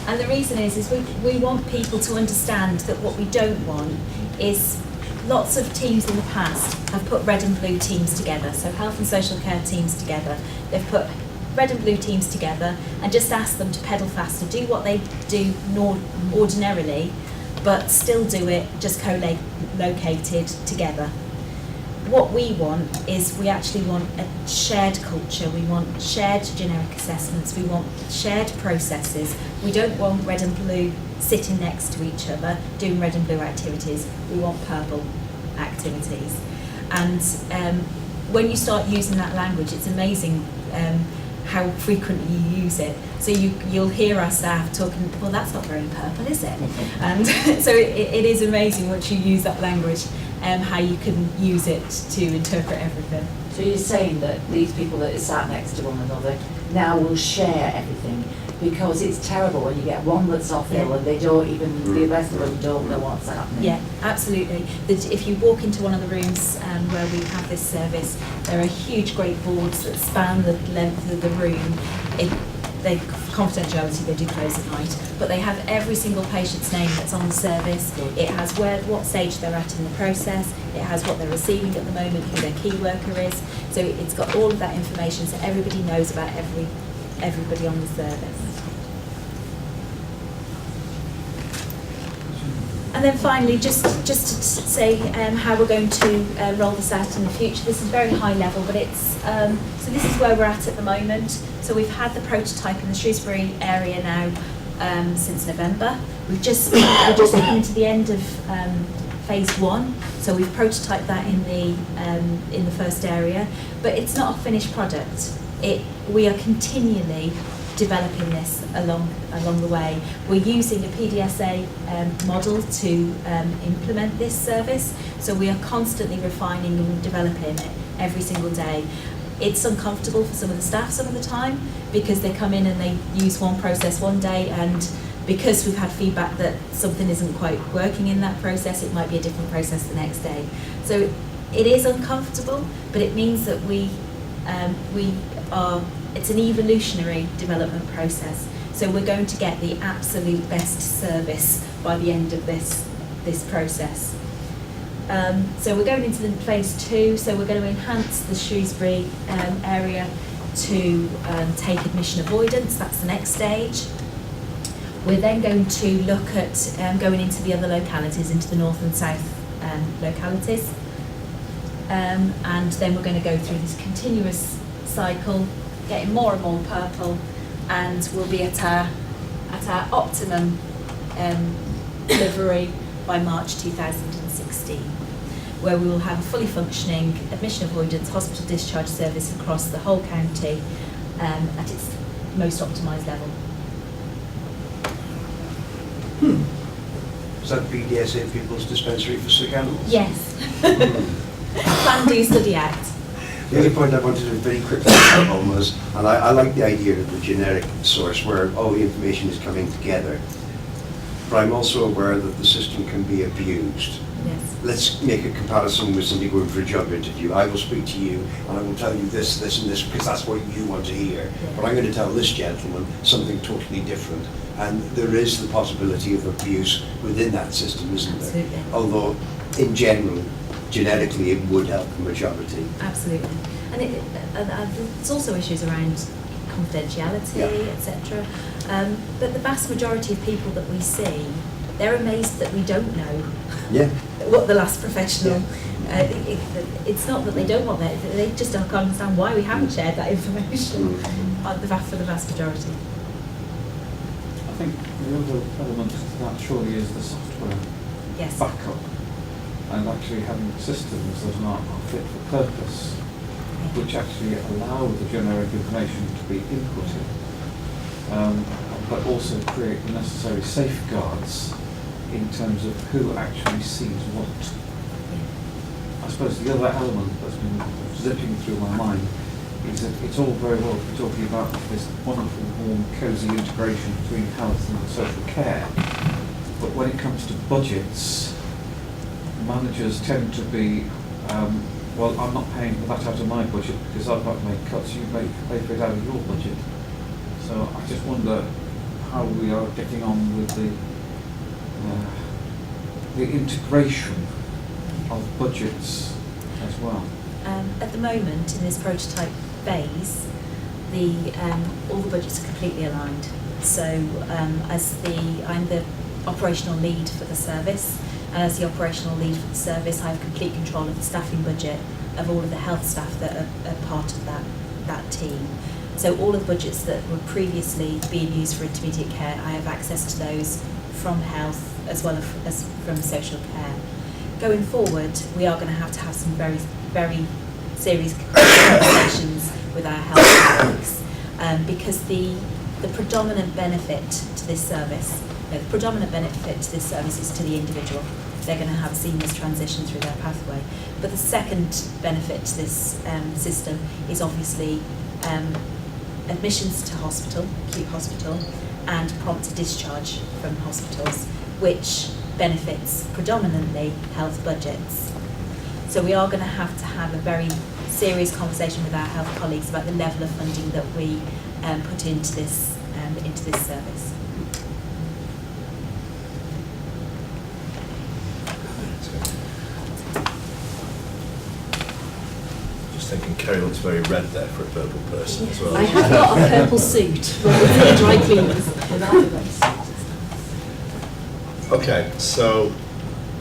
And the reason is we want people to understand that what we don't want is lots of teams in the past have put red and blue teams together, so health and social care teams together. They've put red and blue teams together and just asked them to pedal faster, do what they do ordinarily, but still do it just co-located together. What we want is we actually want a shared culture, we want shared generic assessments, we want shared processes. We don't want red and blue sitting next to each other doing red and blue activities, we want purple activities. And when you start using that language, it's amazing how frequently you use it. So you'll hear our staff talking, well, that's not very purple, is it? And so it is amazing once you use that language, how you can use it to interpret everything. So you're saying that these people that are sat next to one another now will share everything, because it's terrible when you get one that's off ill and they don't even, the rest of them don't know what's happening. Yeah, absolutely. If you walk into one of the rooms where we have this service, there are huge great boards that span the length of the room. They, for confidentiality, they do close at night, but they have every single patient's name that's on the service. It has what stage they're at in the process. It has what they're receiving at the moment, who their key worker is. So it's got all of that information, so everybody knows about everybody on the service. And then finally, just to say how we're going to roll this out in the future. This is very high level, but it's so this is where we're at the moment. So we've had the prototype in the Shrewsbury area now since November. We're just coming to the end of phase 1. So we've prototyped that in the first area, but it's not a finished product. We are continually developing this along the way. We're using a PDSA model to implement this service, so we are constantly refining and developing it every single day. It's uncomfortable for some of the staff some of the time, because they come in and they use one process one day, and because we've had feedback that something isn't quite working in that process, it might be a different process the next day. So it is uncomfortable, but it means that it's an evolutionary development process. So we're going to get the absolute best service by the end of this process. So we're going into the phase 2, so we're going to enhance the Shrewsbury area to take admission avoidance. That's the next stage. We're then going to look at going into the other localities, into the north and south localities. And then we're going to go through this continuous cycle, getting more and more purple, and we'll be at our optimum delivery by March 2016, where we will have a fully functioning admission avoidance hospital discharge service across the whole county at its most optimised level. Is that BDSA People's Dispensary for Sick Animals? Yes. Plan, do, study, act. The other point I wanted to very quickly touch on was, and I like the idea of the generic source where all the information is coming together, but I'm also aware that the system can be abused. Yes. Let's make a comparison with somebody going for a job interview. I will speak to you and I will tell you this, this and this because that's what you want to hear. Yeah. But I'm going to tell this gentleman something totally different. And there is the possibility of abuse within that system, isn't there? Absolutely. Although, in general, genetically it would help the majority. Absolutely. And there's also issues around confidentiality, etc. But the vast majority of people that we see, they're amazed that we don't know what the last professional. It's not that they don't want that; they just don't understand why we haven't shared that information for the vast majority. I think the other element to that surely is the software Yes. backup, and actually having systems that are fit for purpose, which actually allow the generic information to be inputted, but also create the necessary safeguards in terms of who actually sees what. I suppose the other element that's been zipping through my mind is that it's all very well to be talking about this wonderful, warm, cosy integration between health and social care, but when it comes to budgets, managers tend to be, well, I'm not paying for that out of my budget because I've got to make cuts, you pay for it out of your budget. So I just wonder how we are getting on with the integration of budgets as well. At the moment, in this prototype phase, all the budgets are completely aligned. So I'm the operational lead for the service, and as the operational lead for the service, I have complete control of the staffing budget of all of the health staff that are part of that team. So all of the budgets that were previously being used for intermediate care, I have access to those from health as well as from social care. Going forward, we are going to have some very, very series conversations with our health colleagues, because the predominant benefit to this service, is to the individual. They're going to have a seamless transition through their pathway. But the second benefit to this system is obviously admissions to hospital, acute hospital, and prompt discharge from hospitals, which benefits predominantly health budgets. So we are going to have a very serious conversation with our health colleagues about the level of funding that we put into this service. Thinking Kerry looks very red there for a purple person as well. I have got a purple suit, but it's dry cleaners. Okay, so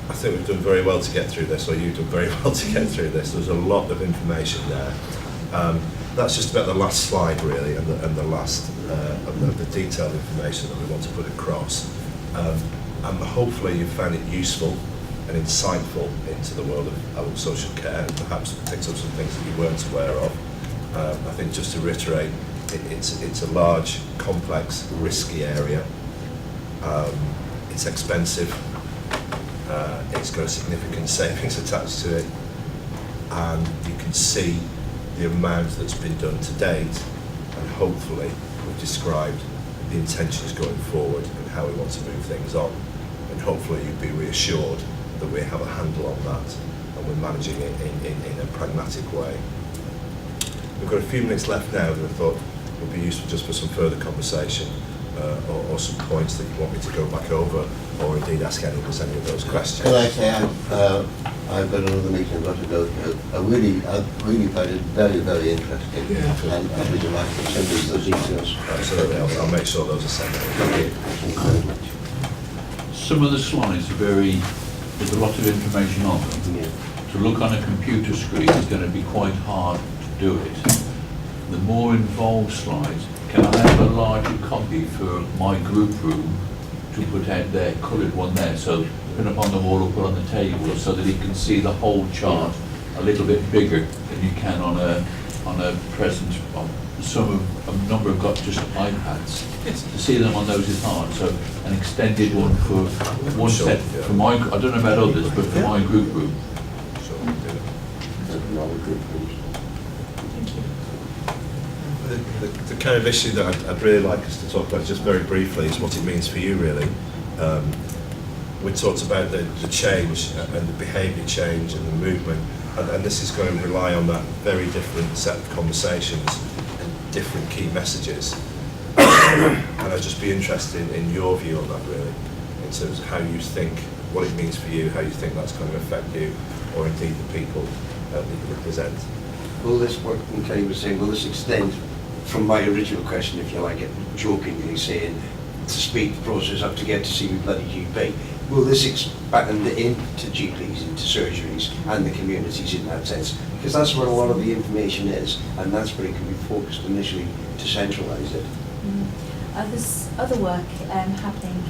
I think we've done very well to get through this, or you've done very well to get through this. There's a lot of information there. That's just about the last slide, really, and the last of the detailed information that we want to put across. And hopefully you found it useful and insightful into the world of adult social care, and perhaps picked up some things that you weren't aware of. I think just to reiterate, it's a large, complex, risky area. It's expensive. It's got a significant savings attached to it, and you can see the amount that's been done to date, and hopefully we've described the intentions going forward and how we want to move things on, and hopefully you'll be reassured that we have a handle on that and we're managing it in a pragmatic way. We've got a few minutes left now that I thought would be useful just for some further conversation, or some points that you want me to go back over, or indeed ask any of us any of those questions. Can I say I've got another meeting I've got to go to. I really find it very, very interesting. Yeah. And I'd be delighted to send you those details. Absolutely, I'll make sure those are sent out. Thank you. Thank you very much. Some of the slides are there's a lot of information on them. Yeah. To look on a computer screen is going to be quite hard to do it. The more involved slides, can I have a larger copy for my group room to put out there, coloured one there, so put up on the wall or put on the table, so that you can see the whole chart a little bit bigger than you can on a present. A number have got just iPads. To see them on those is hard. So an extended one for one set for my. I don't know about others, but for my group room. Sure, we'll do it. The kind of issue that I'd really like us to talk about just very briefly is what it means for you, really. We talked about the change and the behaviour change and the movement, and this is going to rely on that very different set of conversations and different key messages. And I'd just be interested in your view on that, really, in terms of how you think, what it means for you, how you think that's going to affect you, or indeed the people that you represent. Will this, what Kelly was saying, will this extend from my original question, if you like it, jokingly saying, to speed the process up to get to see the bloody GP? Will this expand into GPs, into surgeries and the communities in that sense? Because that's where a lot of the information is, and that's where it can be focused initially to centralise it. There's other work happening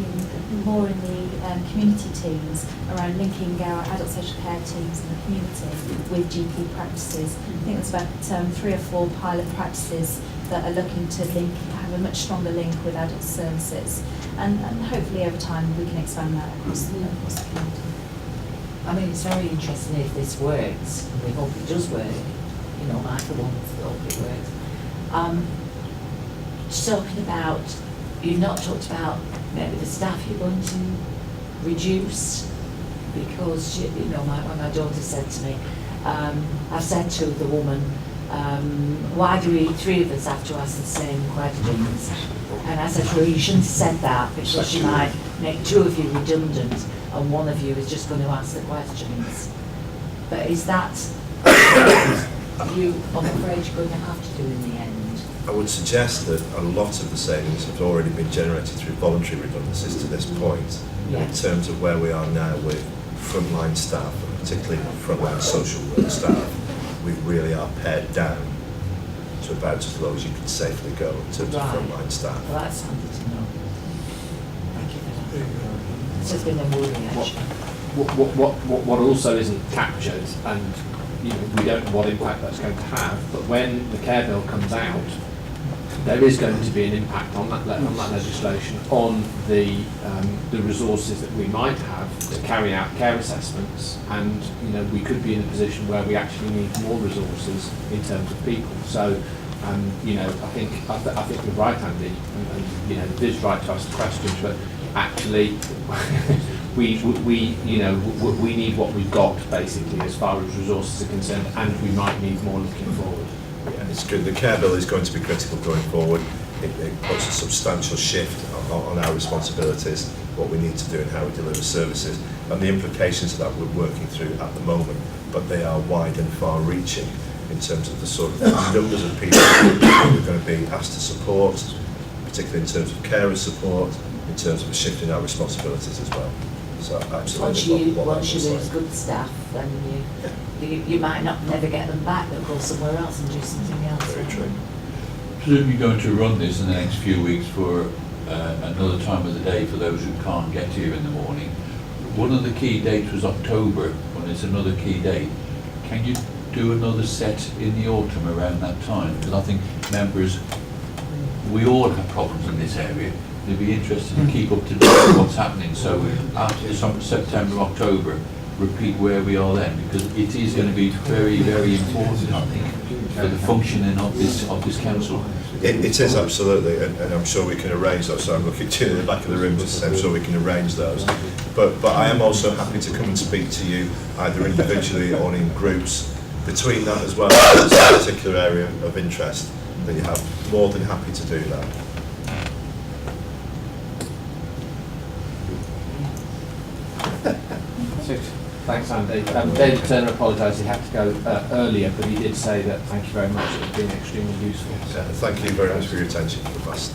more in the community teams around linking our adult social care teams in the community with GP practices. I think there's about 3 or 4 pilot practices that are looking to have a much stronger link with adult services, and hopefully over time we can expand that across the community. I mean, it's very interesting if this works, and we hope it does work. You know, I for one hope it works. Just talking about, you've not talked about maybe the staff you're going to reduce, because you know, when my daughter said to me, I've said to the woman, why do we 3 of us have to ask the same questions? And I said, well, you shouldn't have said that, because you might make 2 of you redundant and 1 of you is just going to ask the questions. But is that you, I'm afraid, you're going to have to do in the end? I would suggest that a lot of the savings have already been generated through voluntary redundancies to this point. Yeah. In terms of where we are now with frontline staff, and particularly frontline social work staff, we really are pared down to about as low as you can safely go in terms of frontline staff. Well, that's something to know. Thank you for that. It's just been a worry, actually. What also isn't captured, and we don't know what impact that's going to have, but when the care bill comes out, there is going to be an impact on that legislation on the resources that we might have to carry out care assessments, and we could be in a position where we actually need more resources in terms of people. So I think you're right, Andy, and it is right to ask the questions, but actually we need what we've got basically as far as resources are concerned, and we might need more looking forward. Yeah, it's good. The care bill is going to be critical going forward. It puts a substantial shift on our responsibilities, what we need to do and how we deliver services, and the implications of that we're working through at the moment, but they are wide and far-reaching in terms of the sort of numbers of people that we're going to be asked to support, particularly in terms of carer support, in terms of shifting our responsibilities as well. So absolutely. Once you lose good staff, then you might not never get them back. They'll go somewhere else and do something else. Very true. Presumably going to run this in the next few weeks for another time of the day for those who can't get here in the morning. One of the key dates was October, when it's another key date. Can you do another set in the autumn around that time? Because I think members, we all have problems in this area. They'd be interested to keep up to date with what's happening. So after September, October, repeat where we are then, because it is going to be very, very important, I think, for the functioning of this council. It is absolutely, and I'm sure we can arrange those. So I'm looking to you in the back of the room just to say I'm sure we can arrange those. But I am also happy to come and speak to you either individually or in groups between that as well. If it's a particular area of interest that you have, more than happy to do that. Thanks, Andy. David Turner apologised, he had to go earlier, but he did say that thank you very much, it's been extremely useful. Thank you very much for your attention for the past